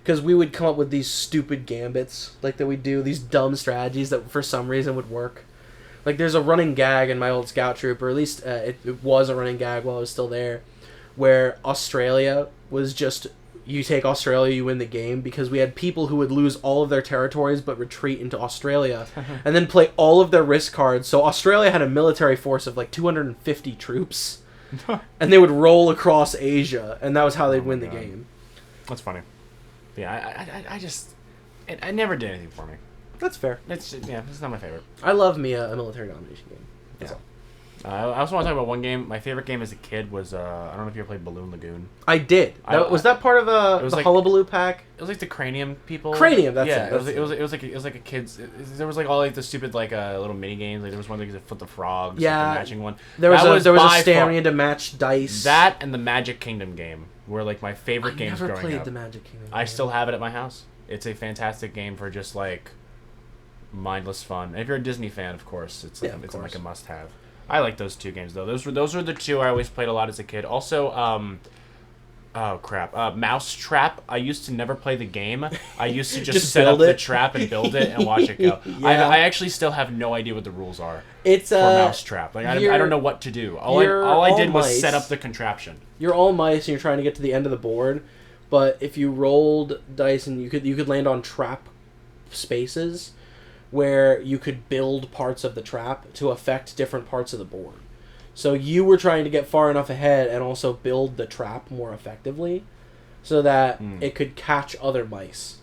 Because we would come up with these stupid gambits like that we do, these dumb strategies that for some reason would work. Like there's a running gag in my old scout troop, or at least it was a running gag while I was still there, where Australia was just, you take Australia, you win the game, because we had people who would lose all of their territories but retreat into Australia and then play all of their Risk cards. So Australia had a military force of like 250 troops and they would roll across Asia, and that was how they'd win the game. That's funny. Yeah, I never did anything for me. That's fair. It's not my favorite. I love me a military domination game. That's all. I also want to talk about one game. My favorite game as a kid was, I don't know if you ever played Balloon Lagoon. I did. Was that part of the like, Hullabaloo pack? It was like the Cranium people. Cranium, that's it. Yeah, it was like a kid's. There was like all like the stupid like little mini games. Like there was one that you could flip the frogs. Yeah, like, the matching one. There was a stamina to match dice. That and the Magic Kingdom game were like my favorite games growing up. I never played the Magic Kingdom. I still have it at my house. It's a fantastic game for just like mindless fun. And if you're a Disney fan, of course, it's like a must-have. I like those two games though. Those were the two I always played a lot as a kid. Also, Mousetrap. I used to never play the game. I used to just set up the trap and build it and watch it go. Yeah. I actually still have no idea what the rules are. It's for Mousetrap. Like I don't know what to do. All I did was set up the contraption. You're all mice and you're trying to get to the end of the board, but if you rolled dice and you could land on trap spaces where you could build parts of the trap to affect different parts of the board. So you were trying to get far enough ahead and also build the trap more effectively so that it could catch other mice.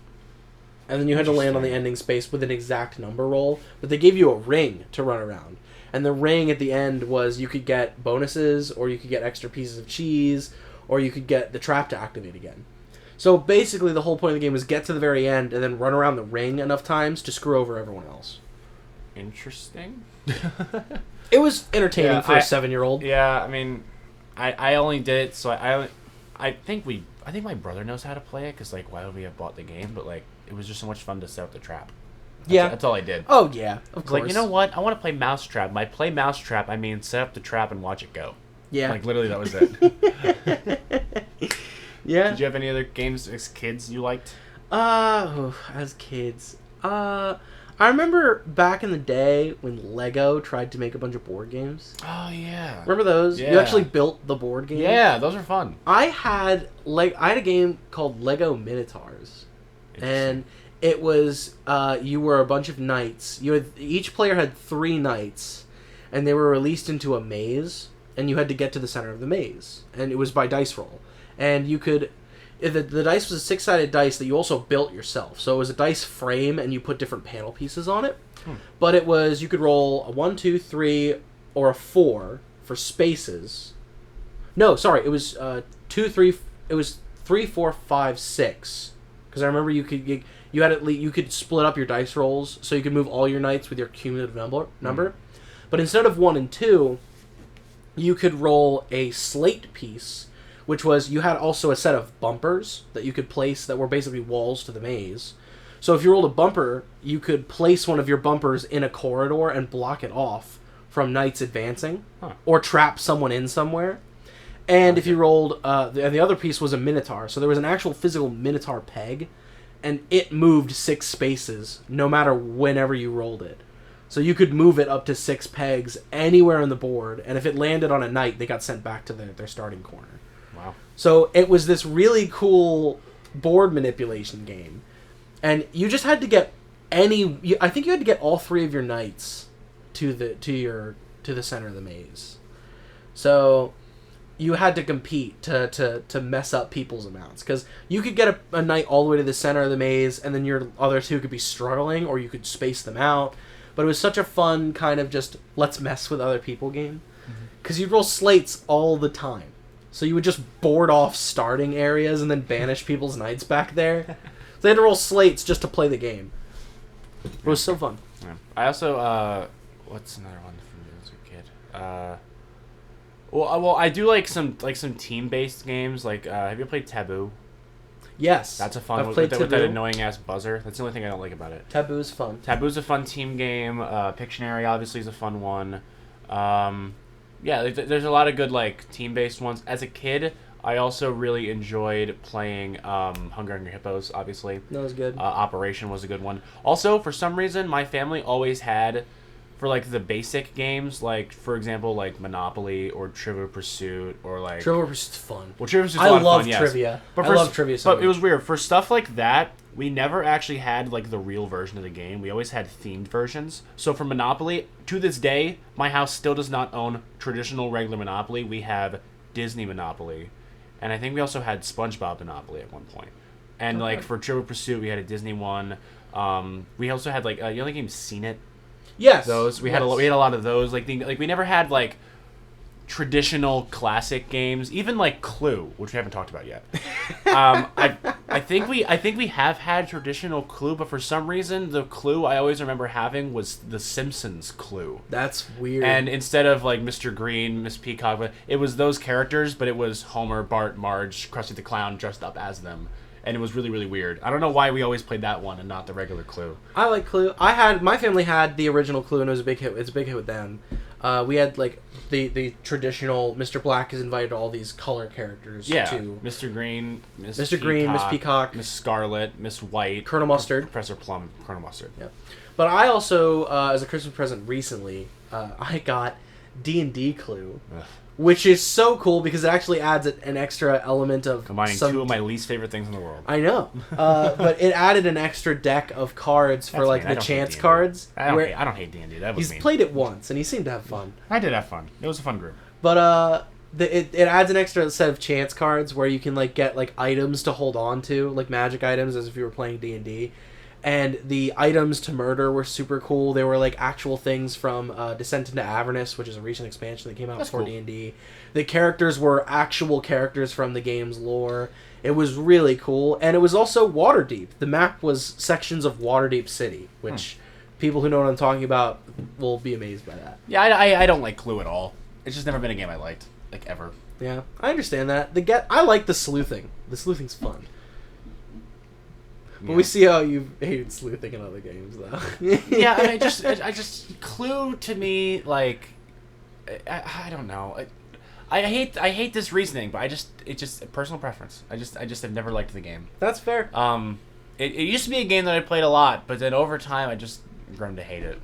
And then you had to land on the ending space with an exact number roll, but they gave you a ring to run around. And the ring at the end was you could get bonuses, or you could get extra pieces of cheese, or you could get the trap to activate again. So basically the whole point of the game was get to the very end and then run around the ring enough times to screw over everyone else. Interesting. It was entertaining for a 7-year-old. Yeah, I mean, I only did it, so I think my brother knows how to play it, because like, why would we have bought the game? But like, it was just so much fun to set up the trap. That's all I did. Oh yeah, of course. Like, you know what? I want to play Mousetrap. By play Mousetrap, I mean set up the trap and watch it go. Yeah. Like literally, that was it. Yeah. Did you have any other games as kids you liked? As kids, I remember back in the day when Lego tried to make a bunch of board games. Oh yeah. Remember those? Yeah. You actually built the board game. Yeah, those are fun. I had a game called Lego Minotaurs, and it was you were a bunch of knights. Each player had 3 knights, and they were released into a maze, and you had to get to the center of the maze, and it was by dice roll. And you could, the dice was a 6-sided dice that you also built yourself. So it was a dice frame, and you put different panel pieces on it. But it was, you could roll a 1, 2, 3, or a 4 for spaces. No, sorry, it was 2, 3. It was 3, 4, 5, 6. Because I remember you could split up your dice rolls, so you could move all your knights with your cumulative number. But instead of 1 and 2, you could roll a slate piece, which was, you had also a set of bumpers that you could place that were basically walls to the maze. So if you rolled a bumper, you could place one of your bumpers in a corridor and block it off from knights advancing, or trap someone in somewhere. And if you rolled, the other piece was a minotaur. So there was an actual physical minotaur peg, and it moved 6 spaces no matter whenever you rolled it. So you could move it up to 6 pegs anywhere on the board, and if it landed on a knight, they got sent back to their starting corner. Wow. So it was this really cool board manipulation game. And you just had to get I think you had to get all 3 of your knights to the center of the maze. So you had to compete to mess up people's amounts, because you could get a knight all the way to the center of the maze, and then your other 2 could be struggling, or you could space them out. But it was such a fun kind of just let's mess with other people game. Because you'd roll slates all the time. So you would just board off starting areas and then banish people's knights back there. So they had to roll slates just to play the game. It was so fun. Yeah. I also, what's another one from me as a kid? Well, I do like some team-based games. Like, have you played Taboo? Yes. That's a fun one with that annoying-ass buzzer. That's the only thing I don't like about it. Taboo's fun. Taboo's a fun team game. Pictionary, obviously, is a fun one. Yeah, there's a lot of good, like, team-based ones. As a kid, I also really enjoyed playing Hunger and Hippos, obviously. That was good. Operation was a good one. Also, for some reason, my family always had, for, like, the basic games, like, for example, like, Monopoly or Trivial Pursuit or, like... Trivial Pursuit's fun. Well, Trivial Pursuit's a lot of fun, yes. Trivia. But I love trivia so much. But it was weird. For stuff like that, we never actually had, like, the real version of the game. We always had themed versions. So for Monopoly, to this day, my house still does not own traditional regular Monopoly. We have Disney Monopoly. And I think we also had SpongeBob Monopoly at one point. And, like, for Trivial Pursuit, we had a Disney one. We also had, like, you know the game Seen It? Yes. Those. We had a lot of those. Like, we never had, like, traditional classic games, even like Clue, which we haven't talked about yet. I think we have had traditional Clue, but for some reason the Clue I always remember having was the Simpsons Clue. That's weird. And instead of like Mr. Green, Miss Peacock, it was those characters, but it was Homer, Bart, Marge, Krusty the Clown dressed up as them. And it was really, really weird. I don't know why we always played that one and not the regular Clue. I like Clue. My family had the original Clue, and it was a big hit. It's a big hit with them. We had like the traditional Mr. Black is invited all these color characters. Yeah, to Mr. Green, Miss Peacock, Miss Scarlet, Miss White, Colonel Mustard, Professor Plum, Colonel Mustard. Yeah, but I also, as a Christmas present recently, I got D&D Clue. Ugh. Which is so cool because it actually adds an extra element of... Combining two of my least favorite things in the world. I know. But it added an extra deck of cards for like the chance cards. I don't hate D&D. That was He's played it once and he seemed to have fun. I did have fun. It was a fun group. But it adds an extra set of chance cards where you can like get like items to hold on to, like magic items as if you were playing D&D. And the items to murder were super cool. They were like actual things from Descent into Avernus, which is a recent expansion that came out for D&D. The characters were actual characters from the game's lore. It was really cool. And it was also Waterdeep. The map was sections of Waterdeep City, which people who know what I'm talking about will be amazed by that. Yeah, I don't like Clue at all. It's just never been a game I liked, like ever. Yeah, I understand that. I like the sleuthing. The sleuthing's fun. But we see how you hated sleuthing in other games, though. Yeah, I just Clue to me, like, I don't know. I hate this reasoning, but it's just a personal preference. I just have never liked the game. That's fair. It used to be a game that I played a lot, but then over time I just grown to hate it.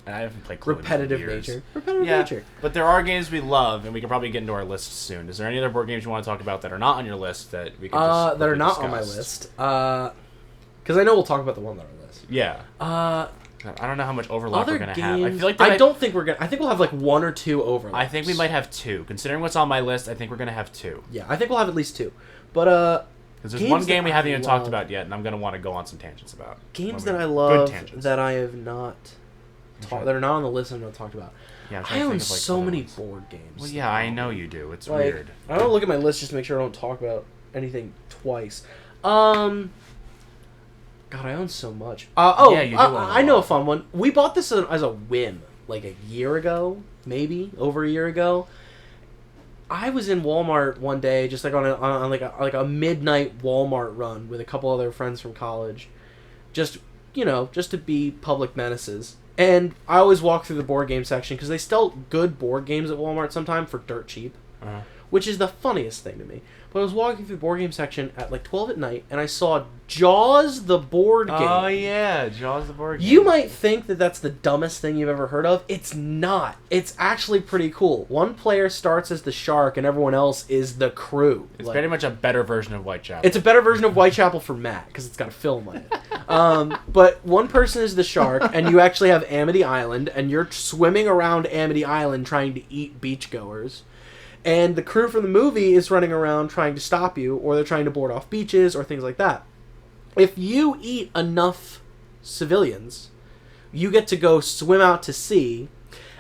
And I haven't played Clue Repetitive in years. nature. Repetitive nature. But there are games we love, and we can probably get into our list soon. Is there any other board games you want to talk about that are not on your list that we can just that are not on my list? Because I know we'll talk about the one that on our list. Yeah. I don't know how much overlap we're going to have. I feel like I don't think we're going to... I think we'll have like one or two overlaps. I think we might have two. Considering what's on my list, I think we're going to have two. Yeah, I think we'll have at least two. But, because there's one game we haven't even talked about yet, and I'm going to want to go on some tangents about. Games that I love that I have not... that are not on the list and not talked about. Yeah, I own so many board games. Well, yeah, I know you do. It's weird. I don't look at my list just to make sure I don't talk about anything twice. God, I own so much. Yeah, you do I know a fun one. We bought this as a whim, like a year ago, maybe over a year ago. I was in Walmart one day, just like on a midnight Walmart run with a couple other friends from college, just to be public menaces. And I always walk through the board game section because they sell good board games at Walmart sometimes for dirt cheap, which is the funniest thing to me. But I was walking through the board game section at like 12 at night, and I saw Jaws the board game. Oh, yeah, Jaws the board game. You might think that that's the dumbest thing you've ever heard of. It's not. It's actually pretty cool. One player starts as the shark, and everyone else is the crew. It's pretty much a better version of Whitechapel. It's a better version of Whitechapel for Matt, because it's got a film on it. But one person is the shark, and you actually have Amity Island, and you're swimming around Amity Island trying to eat beachgoers. And the crew from the movie is running around trying to stop you, or they're trying to board off beaches, or things like that. If you eat enough civilians, you get to go swim out to sea,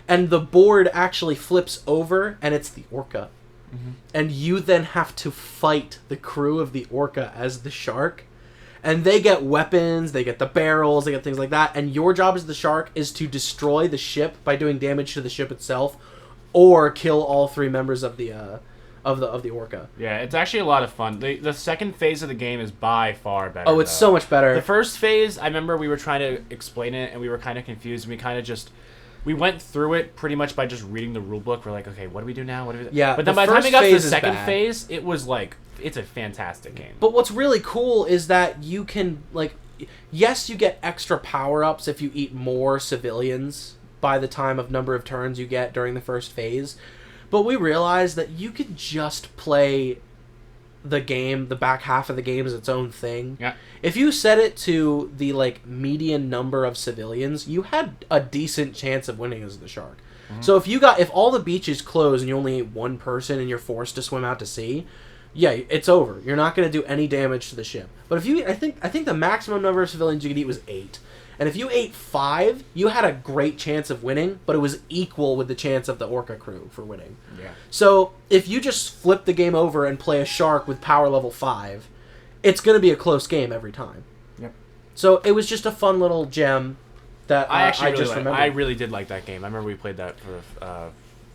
and the board actually flips over, and it's the orca. Mm-hmm. And you then have to fight the crew of the orca as the shark. And they get weapons, they get the barrels, they get things like that. And your job as the shark is to destroy the ship by doing damage to the ship itself, or kill all 3 members of the orca. Yeah, it's actually a lot of fun. The second phase of the game is by far better. Oh, it's so much better. The first phase, I remember we were trying to explain it, and we were kind of confused. And we kind of just... We went through it pretty much by just reading the rule book. We're like, okay, what do we do now? What do we do? Yeah, but then by the time we got to the second phase, it was like, it's a fantastic game. But what's really cool is that you can, like, yes, you get extra power-ups if you eat more civilians by the time of number of turns you get during the first phase. But we realized that you could just play the game, the back half of the game, as its own thing. Yeah. If you set it to the, like, median number of civilians, you had a decent chance of winning as the shark. Mm-hmm. So if all the beaches close and you only eat 1 person and you're forced to swim out to sea, yeah, it's over. You're not going to do any damage to the ship. But if you, I think the maximum number of civilians you could eat was 8. And if you ate 5, you had a great chance of winning, but it was equal with the chance of the orca crew for winning. Yeah. So if you just flip the game over and play a shark with power level 5, it's going to be a close game every time. Yep. So it was just a fun little gem that I just remembered. I really did like that game. I remember we played that for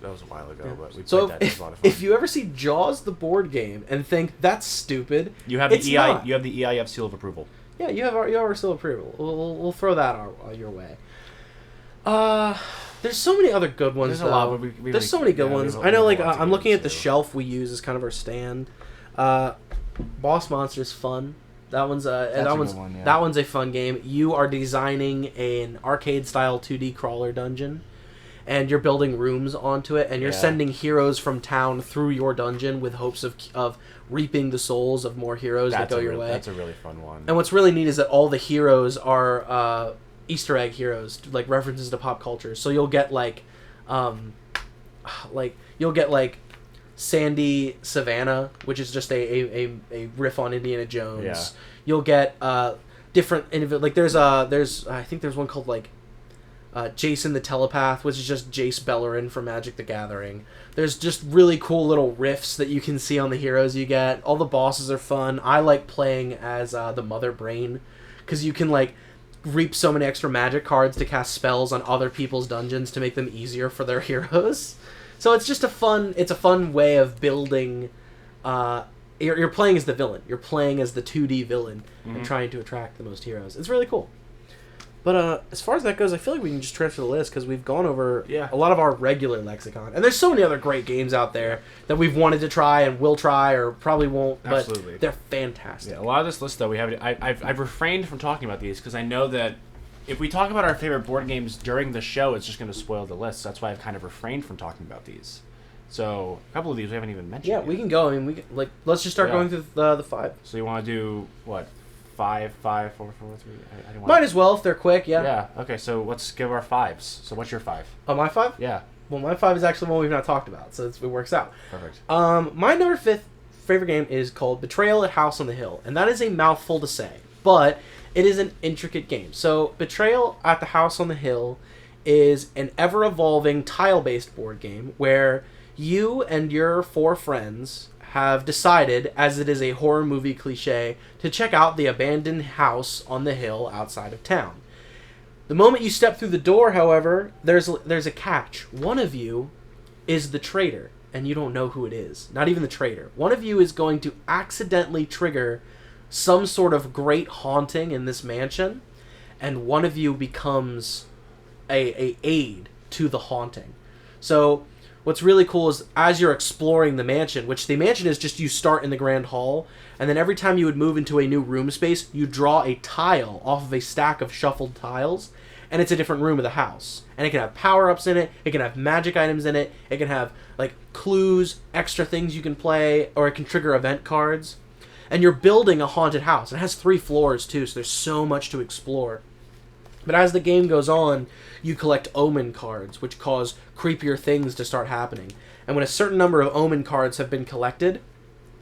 that was a while ago, yeah. But we played that. It was a lot of fun. If you ever see Jaws the board game and think that's stupid, you have the EIF seal of approval. Yeah, you have our seal of approval. We'll throw that your way. There's so many other good ones. There's a lot. There's so many good ones. I know, like I'm looking at the shelf we use as kind of our stand. Boss Monster's fun. That one's that one's a fun game. You are designing an arcade style 2D crawler dungeon, and you're building rooms onto it, and you're sending heroes from town through your dungeon with hopes of reaping the souls of more heroes that go your way. That's a really fun one. And what's really neat is that all the heroes are Easter egg heroes, like references to pop culture. So you'll get like Sandy Savannah, which is just a riff on Indiana Jones. Yeah. You'll get different, like there's I think there's one called like Jason the Telepath, which is just Jace Bellerin from Magic the Gathering. There's just really cool little riffs that you can see on the heroes you get. All the bosses are fun. I like playing as the Mother Brain, because you can like reap so many extra magic cards to cast spells on other people's dungeons to make them easier for their heroes. So it's just a fun way of building. You're playing as the villain. You're playing as the 2D villain and trying to attract the most heroes. It's really cool. But as far as that goes, I feel like we can just transfer the list because we've gone over a lot of our regular lexicon. And there's so many other great games out there that we've wanted to try and will try or probably won't. But absolutely, they're fantastic. Yeah, a lot of this list, though, I've refrained from talking about these because I know that if we talk about our favorite board games during the show, it's just going to spoil the list. So that's why I've kind of refrained from talking about these. So a couple of these we haven't even mentioned. Yeah, yet. We can go. I mean, let's just start going through the 5. So you want to do what? 5, 4, 3. Might as well if they're quick. Yeah. Yeah. Okay. So let's give our 5s. So what's your 5? Oh, my 5? Yeah. Well, my 5 is actually one we've not talked about, so it works out. Perfect. My number 5 favorite game is called Betrayal at House on the Hill, and that is a mouthful to say, but it is an intricate game. So Betrayal at the House on the Hill is an ever-evolving tile-based board game where you and your 4 friends have decided, as it is a horror movie cliche, to check out the abandoned house on the hill outside of town. The moment you step through the door, however, there's a catch. One of you is the traitor, and you don't know who it is. Not even the traitor. One of you is going to accidentally trigger some sort of great haunting in this mansion, and one of you becomes a aid to the haunting. So what's really cool is as you're exploring the mansion, which the mansion is just you start in the grand hall, and then every time you would move into a new room space, you draw a tile off of a stack of shuffled tiles, and it's a different room of the house. And it can have power-ups in it, it can have magic items in it, it can have like clues, extra things you can play, or it can trigger event cards. And you're building a haunted house. It has 3 floors too, so there's so much to explore. But as the game goes on, you collect omen cards, which cause creepier things to start happening. And when a certain number of omen cards have been collected,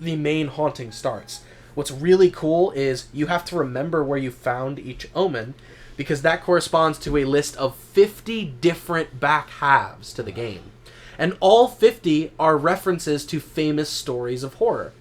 the main haunting starts. What's really cool is you have to remember where you found each omen, because that corresponds to a list of 50 different back halves to the game. And all 50 are references to famous stories of horror.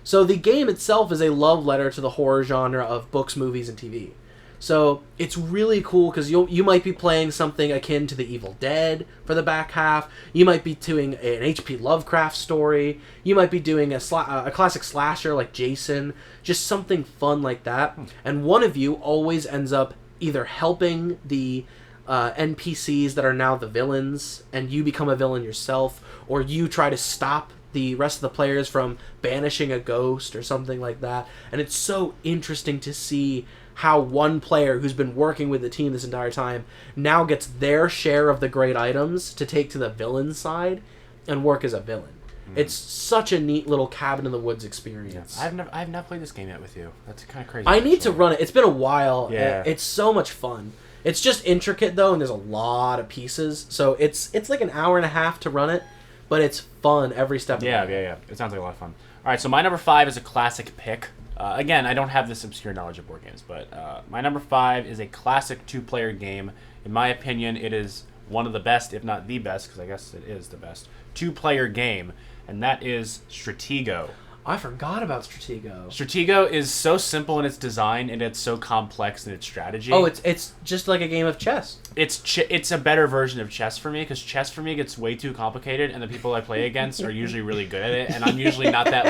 So the game itself is a love letter to the horror genre of books, movies, and TV. So it's really cool because you might be playing something akin to The Evil Dead for the back half. You might be doing an H.P. Lovecraft story. You might be doing a classic slasher like Jason. Just something fun like that. And one of you always ends up either helping the NPCs that are now the villains, and you become a villain yourself, or you try to stop the rest of the players from banishing a ghost or something like that. And it's so interesting to see how one player who's been working with the team this entire time now gets their share of the great items to take to the villain side and work as a villain. It's such a neat little cabin in the woods experience. Yeah. I've not played this game yet with you. That's kind of crazy. I need to run it. It's been a while. Yeah. It's so much fun. It's just intricate though, and there's a lot of pieces. So it's like an hour and a half to run it, but it's fun every step of the way. Yeah. It sounds like a lot of fun. All right, so my number 5 is a classic pick. Again, I don't have this obscure knowledge of board games, but my number 5 is a classic 2-player game. In my opinion, it is one of the best, if not the best, because I guess it is the best, 2-player game, and that is Stratego. I forgot about Stratego. Stratego is so simple in its design, and it's so complex in its strategy. Oh, it's just like a game of chess. It's a better version of chess for me, because chess for me gets way too complicated, and the people I play against are usually really good at it, and I'm usually not that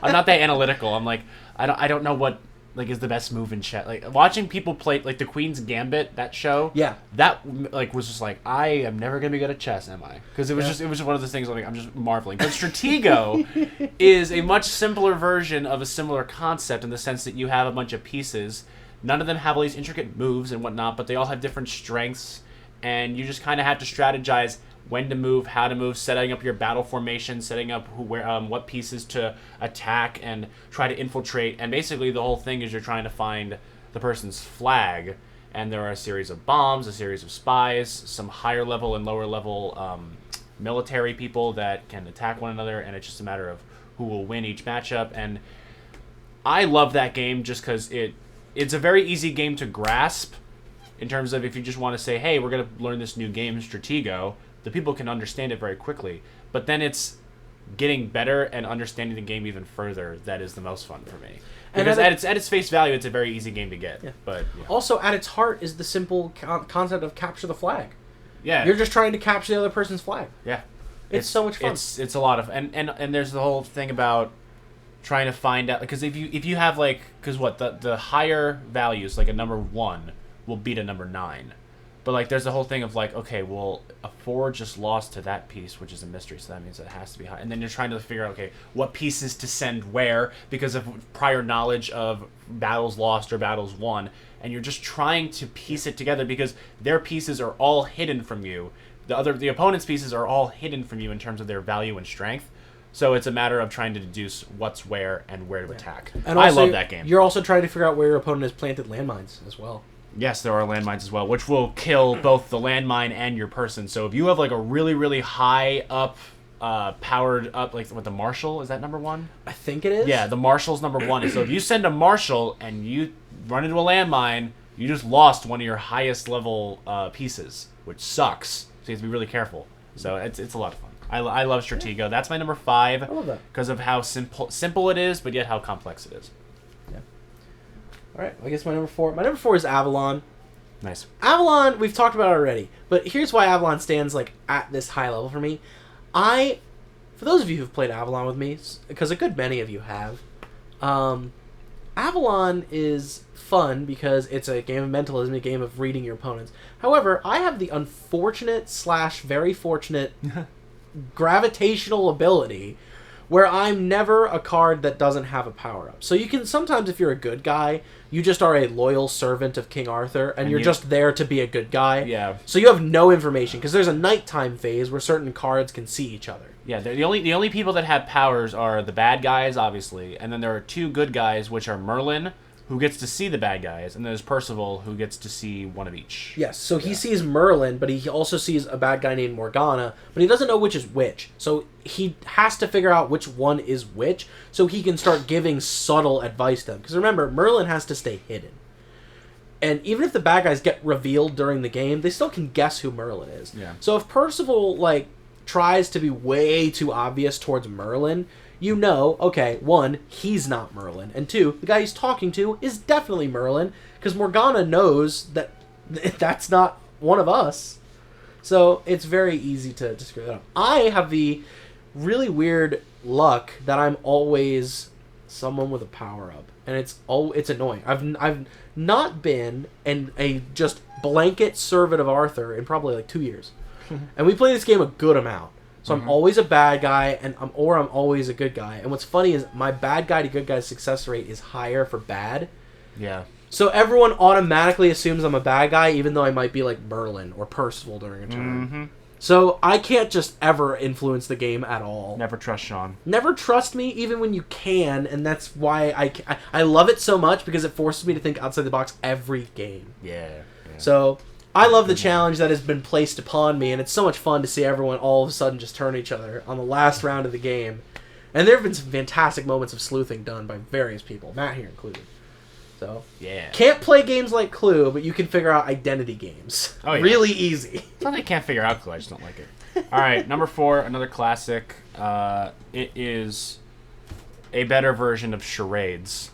I'm not that analytical. I'm like, I don't know what is the best move in chess. Like watching people play like the Queen's Gambit, that show. Yeah. That was just like, I am never gonna be good at chess, am I? Because it was just one of those things. I'm just marveling. But Stratego is a much simpler version of a similar concept in the sense that you have a bunch of pieces. None of them have all these intricate moves and whatnot, but they all have different strengths, and you just kind of have to strategize when to move, how to move, setting up your battle formation, setting up what pieces to attack and try to infiltrate. And basically the whole thing is you're trying to find the person's flag, and there are a series of bombs, a series of spies, some higher level and lower level military people that can attack one another, and it's just a matter of who will win each matchup. And I love that game just because it's a very easy game to grasp in terms of if you just want to say, hey, we're going to learn this new game, Stratego, the people can understand it very quickly. But then it's getting better and understanding the game even further that is the most fun for me. Because at its face value, it's a very easy game to get. Yeah. But also, at its heart is the simple concept of capture the flag. Yeah. You're just trying to capture the other person's flag. Yeah. It's so much fun. It's a lot of... And there's the whole thing about trying to find out... Because if you have, because the higher values, like a number 1, will beat a number 9. But there's the whole thing of okay, well, a 4 just lost to that piece, which is a mystery, so that means it has to be high. And then you're trying to figure out, okay, what pieces to send where because of prior knowledge of battles lost or battles won, and you're just trying to piece it together because their pieces are all hidden from you. The opponent's pieces are all hidden from you in terms of their value and strength. So it's a matter of trying to deduce what's where and where to attack. And I love that game. You're also trying to figure out where your opponent has planted landmines as well. Yes, there are landmines as well, which will kill both the landmine and your person. So if you have a really, really high up, powered up, with the Marshal, is that number 1? I think it is. Yeah, the Marshal's number 1. And so if you send a Marshal and you run into a landmine, you just lost one of your highest level pieces, which sucks. So you have to be really careful. So it's a lot of fun. I love Stratego. That's my number 5. I love that. Because of how simple it is, but yet how complex it is. All right, I guess my number 4. My number 4 is Avalon. Nice. Avalon, we've talked about it already, but here's why Avalon stands at this high level for me. For those of you who've played Avalon with me, because a good many of you have, Avalon is fun because it's a game of mentalism, a game of reading your opponents. However, I have the unfortunate / very fortunate gravitational ability where I'm never a card that doesn't have a power-up. So you can sometimes, if you're a good guy, you just are a loyal servant of King Arthur, and you're just there to be a good guy. Yeah. So you have no information, because there's a nighttime phase where certain cards can see each other. Yeah, the only people that have powers are the bad guys, obviously, and then there are 2 good guys, which are Merlin, who gets to see the bad guys, and then there's Percival, who gets to see one of each. Yes, so he sees Merlin, but he also sees a bad guy named Morgana, but he doesn't know which is which. So he has to figure out which one is which, so he can start giving subtle advice to them. Because remember, Merlin has to stay hidden. And even if the bad guys get revealed during the game, they still can guess who Merlin is. Yeah. So if Percival, like, tries to be way too obvious towards Merlin, you know, okay, one, he's not Merlin, and two, the guy he's talking to is definitely Merlin, because Morgana knows that that's not one of us. So it's very easy to screw that up. I have the really weird luck that I'm always someone with a power-up, and it's annoying. I've not been a just blanket servant of Arthur in probably like 2 years. And we play this game a good amount. So I'm always a bad guy, I'm always a good guy. And what's funny is my bad guy to good guy success rate is higher for bad. Yeah. So everyone automatically assumes I'm a bad guy, even though I might be like Merlin or Percival during a turn. Mm-hmm. So I can't just ever influence the game at all. Never trust Sean. Never trust me, even when you can, and that's why I love it so much, because it forces me to think outside the box every game. Yeah. So I love the challenge that has been placed upon me, and it's so much fun to see everyone all of a sudden just turn each other on the last round of the game. And there have been some fantastic moments of sleuthing done by various people, Matt here included. So yeah, can't play games like Clue, but you can figure out identity games. Oh, yeah. Really easy. It's not that I can't figure out Clue, I just don't like it. All right, number 4, another classic. It is a better version of charades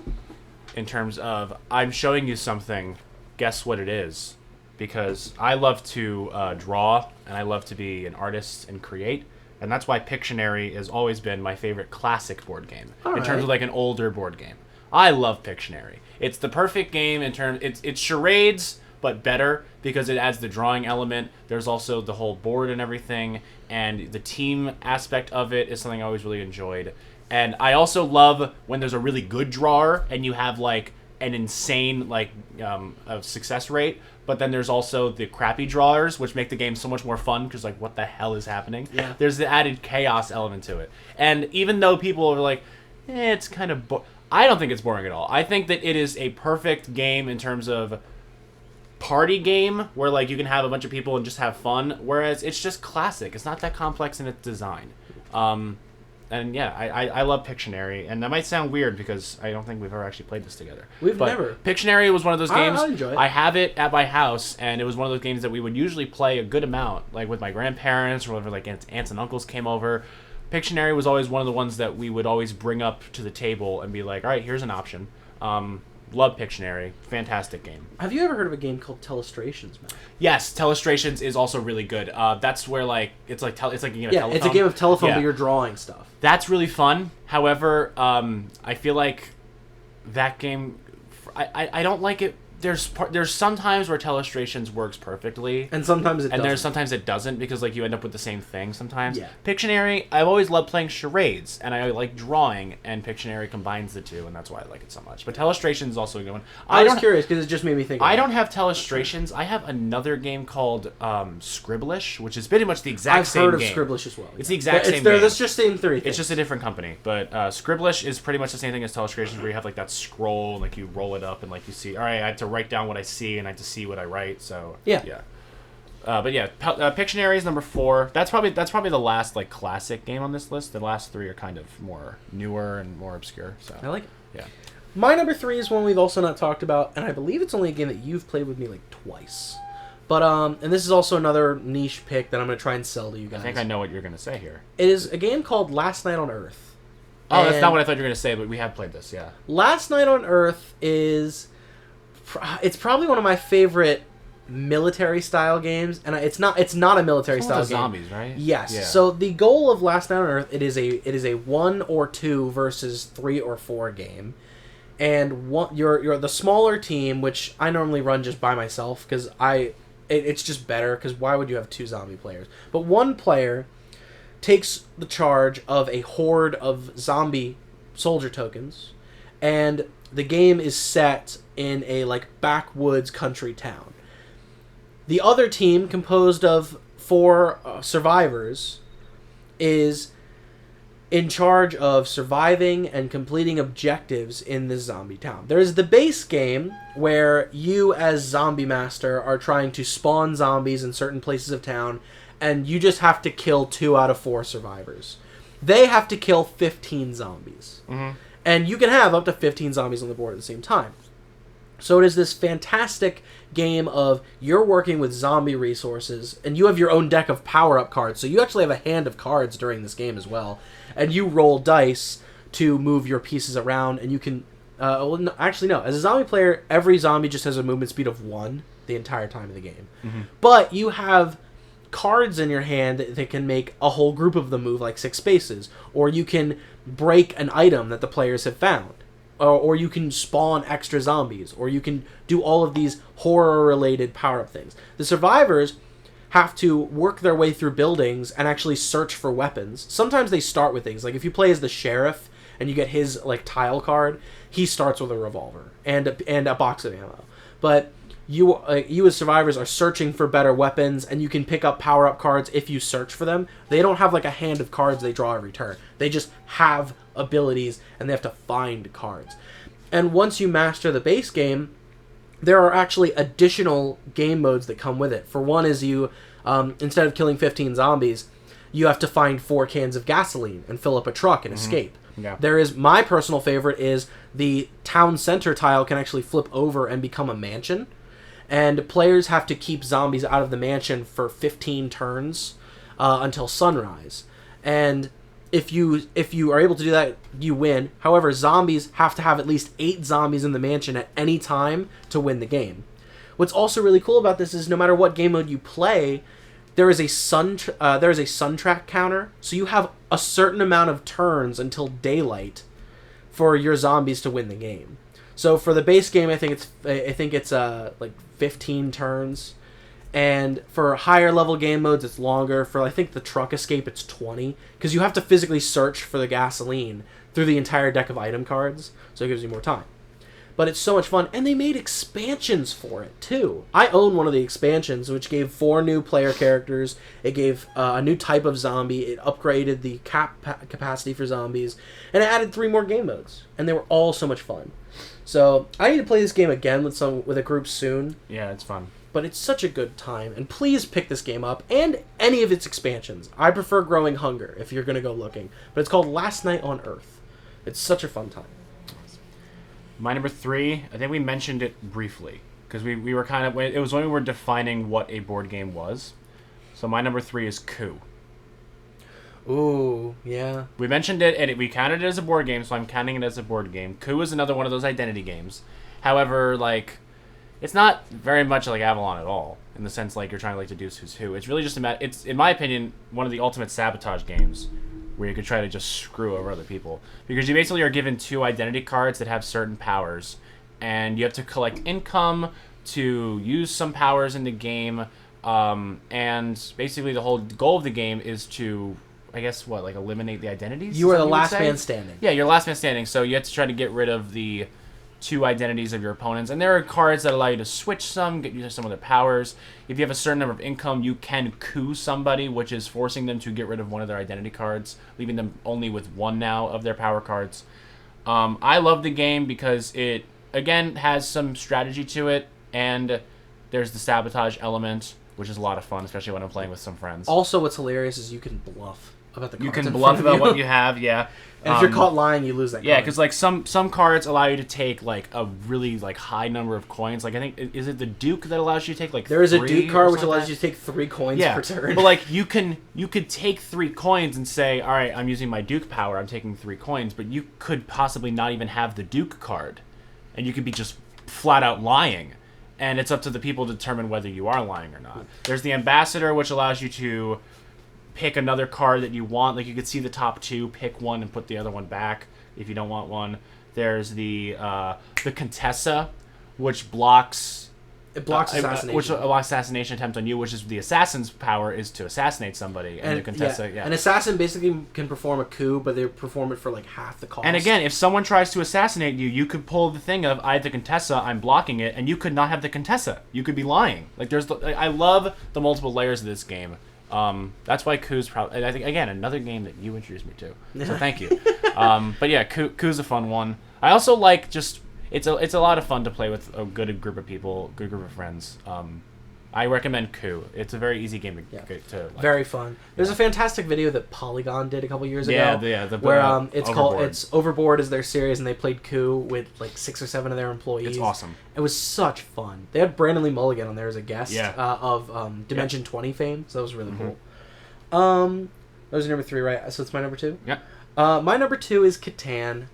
in terms of I'm showing you something, guess what it is. Because I love to draw, and I love to be an artist and create, and that's why Pictionary has always been my favorite classic board game in terms of like an older board game. I love Pictionary. It's the perfect game in terms. It's charades, but better because it adds the drawing element. There's also the whole board and everything, and the team aspect of it is something I always really enjoyed. And I also love when there's a really good drawer and you have like an insane success rate, but then there's also the crappy drawers, which make the game so much more fun because like what the hell is happening? Yeah. There's the added chaos element to it, and even though people are like, it's kind of I don't think it's boring at all. I think that it is a perfect game in terms of party game where like you can have a bunch of people and just have fun, whereas it's just classic. It's not that complex in its design. And yeah, I love Pictionary, and that might sound weird because I don't think we've ever actually played this together. We've never. Pictionary was one of those games. I enjoy it. I have it at my house, and it was one of those games that we would usually play a good amount, like with my grandparents or whenever like aunts and uncles came over. Pictionary was always one of the ones that we would always bring up to the table and be like, all right, here's an option. Love Pictionary. Fantastic game. Have you ever heard of a game called Telestrations, man? Yes, Telestrations is also really good. That's where like it's like a game of telephone. It's a game of telephone, but you're drawing stuff. That's really fun. However, I feel like that game, I don't like it. There's sometimes where Telestrations works perfectly, and sometimes it doesn't. And there's sometimes it doesn't because like you end up with the same thing sometimes. Yeah. Pictionary, I've always loved playing charades, and I like drawing, and Pictionary combines the two, and that's why I like it so much. But Telestrations is also a good one. I was curious because it just made me think. I don't have Telestrations. I have another game called Scribblish, which is pretty much the exact same game. I've heard of Scribblish as well. It's the exact same game. It's just same three things. It's just a different company. But Scribblish is pretty much the same thing as Telestrations, where you have like that scroll, and like you roll it up, and like you see, all right, I have to write down what I see, and I have to see what I write. So yeah. But yeah, Pictionary is number 4. That's probably the last like classic game on this list. The last 3 are kind of more newer and more obscure. So I like it. Yeah. My number 3 is one we've also not talked about, and I believe it's only a game that you've played with me like twice. But and this is also another niche pick that I'm going to try and sell to you guys. I think I know what you're going to say here. It is a game called Last Night on Earth. Oh, that's not what I thought you were going to say, but we have played this, yeah. Last Night on Earth is... It's probably one of my favorite military-style games, and it's not a military-style game. Zombies, right? Yes. Yeah. So the goal of Last Night on Earth, it is a 1 or 2 versus 3 or 4 game. And you're the smaller team, which I normally run just by myself because it's just better. Because why would you have 2 zombie players? But one player takes the charge of a horde of zombie soldier tokens, and the game is set in a like backwoods country town. The other team, composed of 4 survivors, is in charge of surviving and completing objectives in this zombie town. There's the base game where you as zombie master are trying to spawn zombies in certain places of town, and you just have to kill 2 out of 4 survivors. They have to kill 15 zombies. Mm-hmm. And you can have up to 15 zombies on the board at the same time. So it is this fantastic game of you're working with zombie resources, and you have your own deck of power-up cards. So you actually have a hand of cards during this game as well. And you roll dice to move your pieces around, and you can... Actually, no. As a zombie player, every zombie just has a movement speed of 1 the entire time of the game. Mm-hmm. But you have cards in your hand that can make a whole group of them move like 6 spaces. Or you can break an item that the players have found. Or you can spawn extra zombies. Or you can do all of these horror-related power-up things. The survivors have to work their way through buildings and actually search for weapons. Sometimes they start with things. Like if you play as the sheriff and you get his like tile card, he starts with a revolver and a box of ammo. But you as survivors are searching for better weapons, and you can pick up power-up cards if you search for them. They don't have like a hand of cards they draw every turn. They just have abilities, and they have to find cards. And once you master the base game, there are actually additional game modes that come with it. For one is you, instead of killing 15 zombies, you have to find 4 cans of gasoline and fill up a truck and escape. Yeah. There is, my personal favorite is the town center tile can actually flip over and become a mansion. And players have to keep zombies out of the mansion for 15 turns until sunrise. And if you are able to do that, you win. However, zombies have to have at least 8 zombies in the mansion at any time to win the game. What's also really cool about this is no matter what game mode you play, there is a sun track counter, so you have a certain amount of turns until daylight for your zombies to win the game. So for the base game, I think it's like 15 turns. And for higher level game modes, it's longer. For, I think, the truck escape, it's 20. Because you have to physically search for the gasoline through the entire deck of item cards. So it gives you more time. But it's so much fun. And they made expansions for it, too. I own one of the expansions, which gave 4 new player characters. It gave a new type of zombie. It upgraded the capacity for zombies. And it added 3 more game modes. And they were all so much fun. So I need to play this game again with a group soon. Yeah, it's fun. But it's such a good time, and please pick this game up, and any of its expansions. I prefer Growing Hunger, if you're going to go looking. But it's called Last Night on Earth. It's such a fun time. My number 3, I think we mentioned it briefly, because we were kind of... It was when we were defining what a board game was. So my number 3 is Coup. Ooh, yeah. We mentioned it, and we counted it as a board game, so I'm counting it as a board game. Coup is another one of those identity games. However, like... It's not very much like Avalon at all, in the sense like you're trying to like deduce who's who. It's really just it's, in my opinion, one of the ultimate sabotage games where you could try to just screw over other people. Because you basically are given 2 identity cards that have certain powers, and you have to collect income to use some powers in the game, and basically the whole goal of the game is to, I guess, eliminate the identities? You are the last man standing. Yeah, you're last man standing, so you have to try to get rid of the 2 identities of your opponents, and there are cards that allow you to switch some, get use some of their powers. If you have a certain number of income, you can coup somebody, which is forcing them to get rid of one of their identity cards, leaving them only with 1 now of their power cards. I love the game because it, again, has some strategy to it, and there's the sabotage element, which is a lot of fun, especially when I'm playing with some friends. Also, what's hilarious is you can bluff about the cards. You can bluff about what you have, yeah. And if you're caught lying, you lose that card. Yeah, because like some cards allow you to take like a really like high number of coins. Like I think, is it the Duke that allows you to take like there is a Duke card which allows you to take 3 coins per turn. But like you could take 3 coins and say, all right, I'm using my Duke power, I'm taking 3 coins, but you could possibly not even have the Duke card, and you could be just flat out lying. And it's up to the people to determine whether you are lying or not. There's the Ambassador, which allows you to pick another card that you want. Like you could see the top 2, pick one and put the other one back if you don't want one. There's the Contessa, which blocks assassination. Which blocks assassination attempt on you, which is the assassin's power is to assassinate somebody. And the Contessa, An assassin basically can perform a coup, but they perform it for like half the cost. And again, if someone tries to assassinate you, you could pull the thing of I have the Contessa, I'm blocking it, and you could not have the Contessa. You could be lying. Like I love the multiple layers of this game. That's why Coup's probably, I think, again, another game that you introduced me to. So thank you. But yeah, Coup's a fun one. I also like it's a lot of fun to play with a good group of people, good group of friends. I recommend Coup. It's a very easy game to like. Very fun. There's a fantastic video that Polygon did a couple years ago. Where it's called Overboard is their series, and they played Coup with like 6 or 7 of their employees. It's awesome. It was such fun. They had Brandon Lee Mulligan on there as a guest of Dimension 20 fame, so that was really cool. That was your number 3, right? So it's my number 2? Yeah. My number 2 is Catan.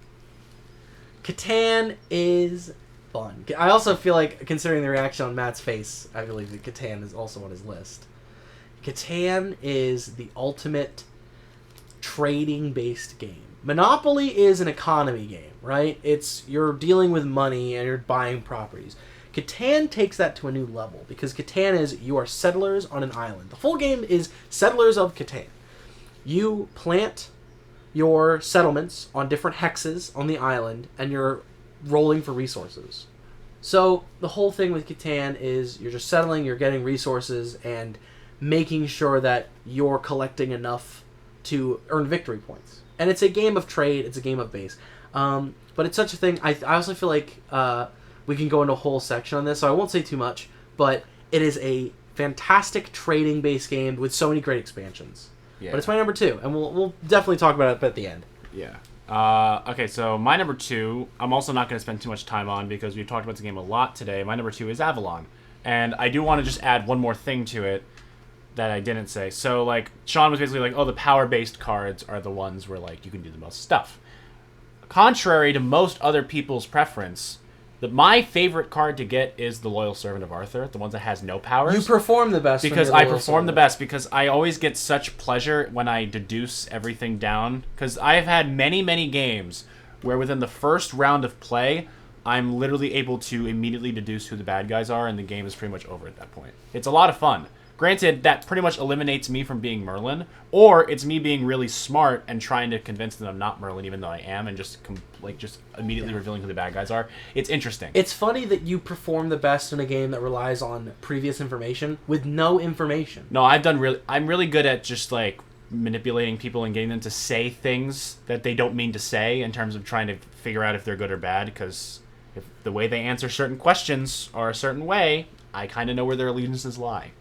Catan is fun. I also feel like, considering the reaction on Matt's face, I believe that Catan is also on his list. Catan is the ultimate trading-based game. Monopoly is an economy game, right? You're dealing with money and you're buying properties. Catan takes that to a new level, because Catan is, you are settlers on an island. The full game is Settlers of Catan. You plant your settlements on different hexes on the island, and you're rolling for resources. So the whole thing with Catan is you're just settling, you're getting resources, and making sure that you're collecting enough to earn victory points. And it's a game of trade, it's a game of base. But it's such a thing, I also feel like we can go into a whole section on this, so I won't say too much, but it is a fantastic trading-based game with so many great expansions. Yeah. But it's my number 2, and we'll definitely talk about it at the end. Yeah. Okay, so my number 2, I'm also not going to spend too much time on because we've talked about the game a lot today. My number 2 is Avalon. And I do want to just add one more thing to it that I didn't say. So, like, Sean was basically like, oh, the power-based cards are the ones where, like, you can do the most stuff. Contrary to most other people's preference, my favorite card to get is the Loyal Servant of Arthur, the one that has no powers. You perform the best. Because I perform the best, because I always get such pleasure when I deduce everything down. Because I've had many, many games where within the first round of play, I'm literally able to immediately deduce who the bad guys are, and the game is pretty much over at that point. It's a lot of fun. Granted, that pretty much eliminates me from being Merlin, or it's me being really smart and trying to convince them I'm not Merlin, even though I am, and just immediately revealing who the bad guys are. It's interesting. It's funny that you perform the best in a game that relies on previous information with no information. No, I'm really good at just like manipulating people and getting them to say things that they don't mean to say in terms of trying to figure out if they're good or bad, because if the way they answer certain questions are a certain way, I kind of know where their allegiances lie.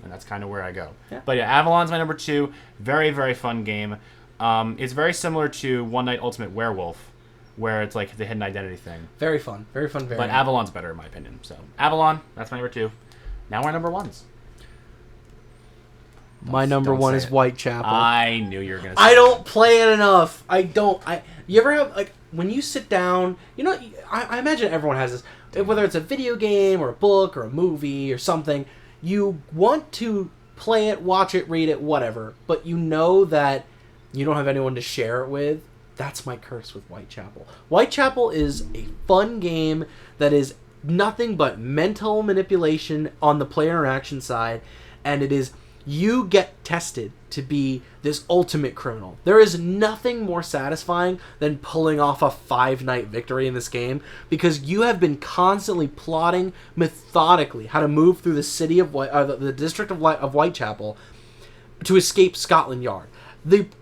And that's kind of where I go. Yeah. But yeah, Avalon's my number 2. Very, very fun game. It's very similar to One Night Ultimate Werewolf, where it's like the hidden identity thing. Very fun. Very fun. But Avalon's better, in my opinion. So Avalon, that's my number 2. Now we're number 1s. My number 1 is Whitechapel. I knew you were going to say I don't play it enough. You ever have, like, when you sit down, you know, I imagine everyone has this, whether it's a video game or a book or a movie or something, you want to play it, watch it, read it, whatever, but you know that you don't have anyone to share it with. That's my curse with Whitechapel. Whitechapel is a fun game that is nothing but mental manipulation on the player interaction side, and it is, you get tested to be this ultimate criminal. There is nothing more satisfying than pulling off a 5-night victory in this game, because you have been constantly plotting methodically how to move through the city of the district of Whitechapel to escape Scotland Yard.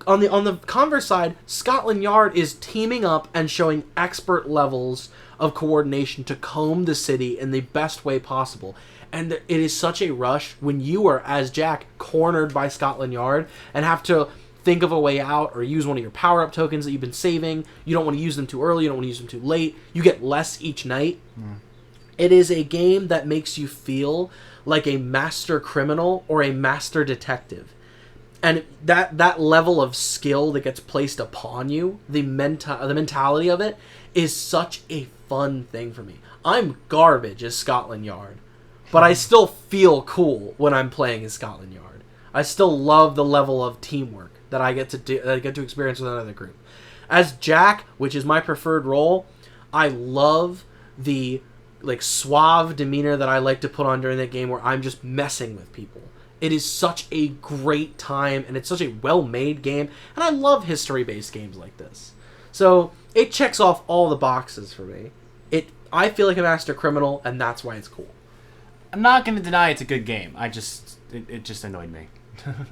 On the converse side, Scotland Yard is teaming up and showing expert levels of coordination to comb the city in the best way possible. And it is such a rush when you are, as Jack, cornered by Scotland Yard and have to think of a way out or use one of your power-up tokens that you've been saving. You don't want to use them too early. You don't want to use them too late. You get less each night. It is a game that makes you feel like a master criminal or a master detective. And that level of skill that gets placed upon you, the mentality of it, is such a fun thing for me. I'm garbage as Scotland Yard, but I still feel cool when I'm playing as Scotland Yard. I still love the level of teamwork that I get to experience with another group. As Jack, which is my preferred role, I love the suave demeanor that I like to put on during that game, where I'm just messing with people. It is such a great time, and it's such a well-made game, and I love history-based games like this. So it checks off all the boxes for me. I feel like a master criminal, and that's why it's cool. I'm not going to deny it's a good game. It just annoyed me.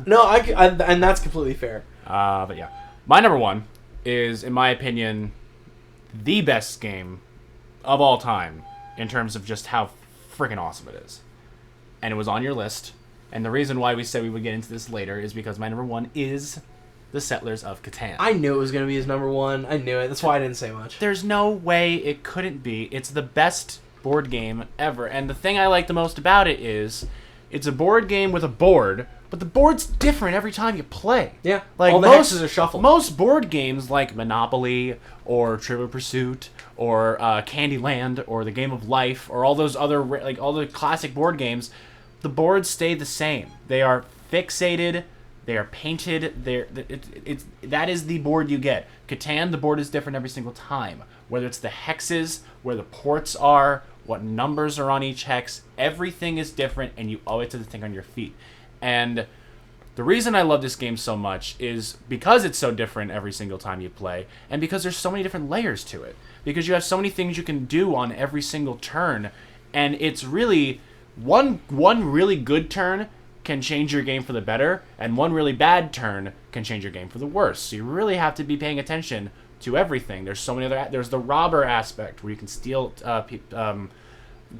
No, and that's completely fair. But yeah, my number one is, in my opinion, the best game of all time in terms of just how freaking awesome it is. And it was on your list. And the reason why we said we would get into this later is because my number one is The Settlers of Catan. I knew it was going to be his number one. I knew it. That's why I didn't say much. There's no way it couldn't be. It's the best board game ever. And the thing I like the most about it is it's a board game with a board, but the board's different every time you play. Yeah, like all the hexes are shuffled. Most board games like Monopoly or Trivial Pursuit or Candyland or The Game of Life or all those other, like all the classic board games, the boards stay the same. They are fixated. They are painted. That is the board you get. Catan, the board is different every single time. Whether it's the hexes, where the ports are, what numbers are on each hex, everything is different, and you always have to think on your feet. And the reason I love this game so much is because it's so different every single time you play, and because there's so many different layers to it. Because you have so many things you can do on every single turn, and it's really one really good turn can change your game for the better, and one really bad turn can change your game for the worse. So you really have to be paying attention to everything. There's so many other. There's the robber aspect where you can steal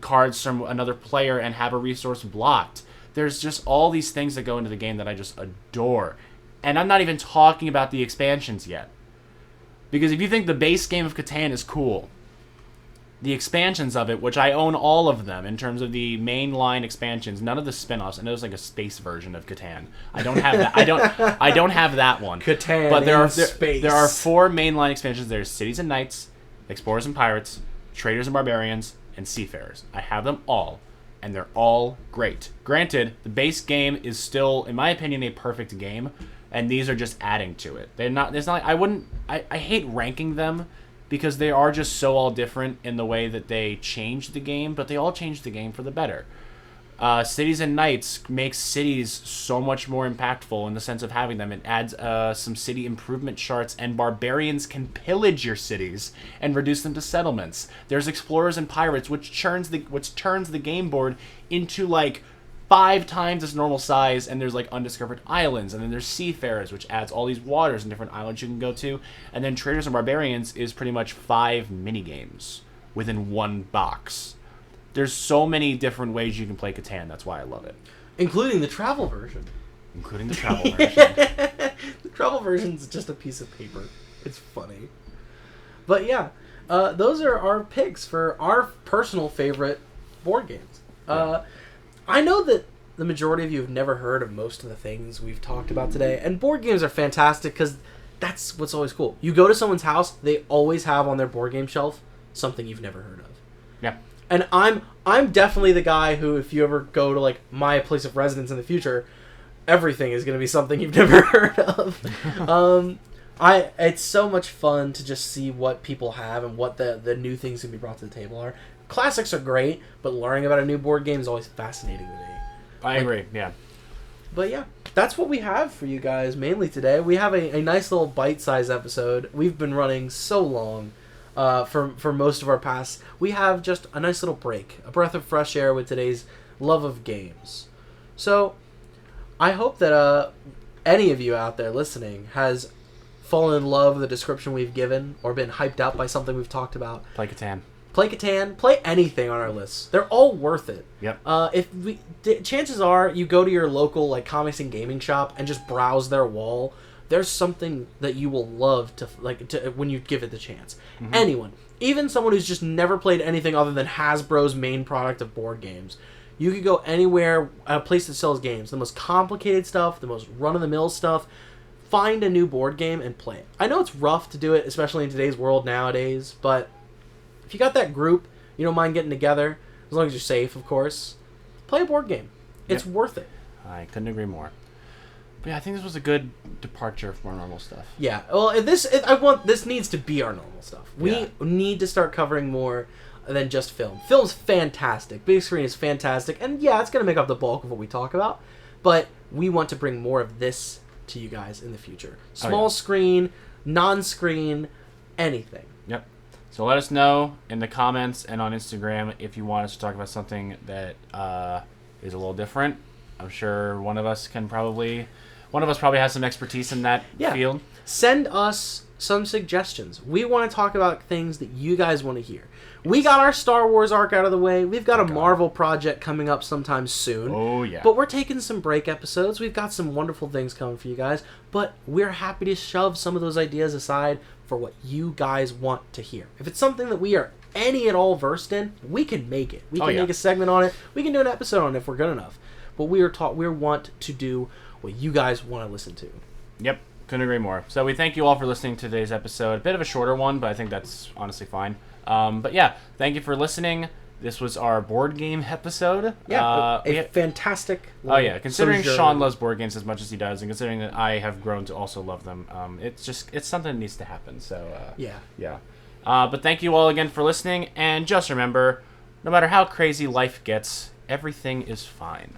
cards from another player and have a resource blocked. There's just all these things that go into the game that I just adore, and I'm not even talking about the expansions yet. Because if you think the base game of Catan is cool, the expansions of it, which I own all of them in terms of the mainline expansions, none of the spin-offs. I know there's like a space version of Catan. I don't have that. I don't have that one. Catan, but space. There are 4 mainline expansions. There's Cities and Knights, Explorers and Pirates, Traders and Barbarians, and Seafarers. I have them all, and they're all great. Granted, the base game is still, in my opinion, a perfect game, and these are just adding to it. They're not. It's not. I hate ranking them, because they are just so all different in the way that they change the game, but they all change the game for the better. Cities and Knights makes cities so much more impactful in the sense of having them. It adds some city improvement charts, and barbarians can pillage your cities and reduce them to settlements. There's Explorers and Pirates, which turns the game board into like 5 times its normal size, and there's like undiscovered islands, and then there's Seafarers, which adds all these waters and different islands you can go to, and then Traders and Barbarians is pretty much 5 minigames within one box. There's so many different ways you can play Catan. That's why I love it. Including the travel version. The travel version's just a piece of paper. It's funny. But yeah, those are our picks for our personal favorite board games. I know that the majority of you have never heard of most of the things we've talked about today, and board games are fantastic because that's what's always cool. You go to someone's house, they always have on their board game shelf something you've never heard of. Yeah. And I'm definitely the guy who, if you ever go to like my place of residence in the future, everything is going to be something you've never heard of. It's so much fun to just see what people have and what the new things can be brought to the table are. Classics are great, but learning about a new board game is always fascinating to me. I agree, yeah. But yeah, that's what we have for you guys mainly today. We have a nice little bite-sized episode. We've been running so long for most of our past. We have just a nice little break, a breath of fresh air with today's love of games. So I hope that any of you out there listening has fallen in love with the description we've given or been hyped up by something we've talked about. Play Catan. Play Catan. Play anything on our lists. They're all worth it. Yep. Chances are you go to your local like comics and gaming shop and just browse their wall. There's something that you will love to when you give it the chance. Mm-hmm. Anyone, even someone who's just never played anything other than Hasbro's main product of board games, you could go anywhere, a place that sells games, the most complicated stuff, the most run-of-the-mill stuff. Find a new board game and play it. I know it's rough to do it, especially in today's world nowadays, but if you got that group, you don't mind getting together, as long as you're safe, of course, play a board game. It's worth it. I couldn't agree more. But yeah, I think this was a good departure from our normal stuff. Yeah. Well, this needs to be our normal stuff. We need to start covering more than just film. Film's fantastic. Big screen is fantastic. And yeah, it's going to make up the bulk of what we talk about. But we want to bring more of this to you guys in the future. Small screen, non-screen, anything. Yep. So let us know in the comments and on Instagram if you want us to talk about something that is a little different. I'm sure one of us probably has some expertise in that field. Send us some suggestions. We want to talk about things that you guys want to hear. We got our Star Wars arc out of the way. We've got a Marvel project coming up sometime soon. Oh, yeah. But we're taking some break episodes. We've got some wonderful things coming for you guys. But we're happy to shove some of those ideas aside for what you guys want to hear. If it's something that we are any at all versed in, we can make it. We can make a segment on it. We can do an episode on it if we're good enough. But we want to do what you guys want to listen to. Yep. Couldn't agree more. So we thank you all for listening to today's episode. A bit of a shorter one, but I think that's honestly fine. But yeah, thank you for listening. This was our board game episode. Yeah, fantastic. Oh yeah, considering Sean loves board games as much as he does, and considering that I have grown to also love them, it's something that needs to happen. So yeah. But thank you all again for listening, and just remember, no matter how crazy life gets, everything is fine.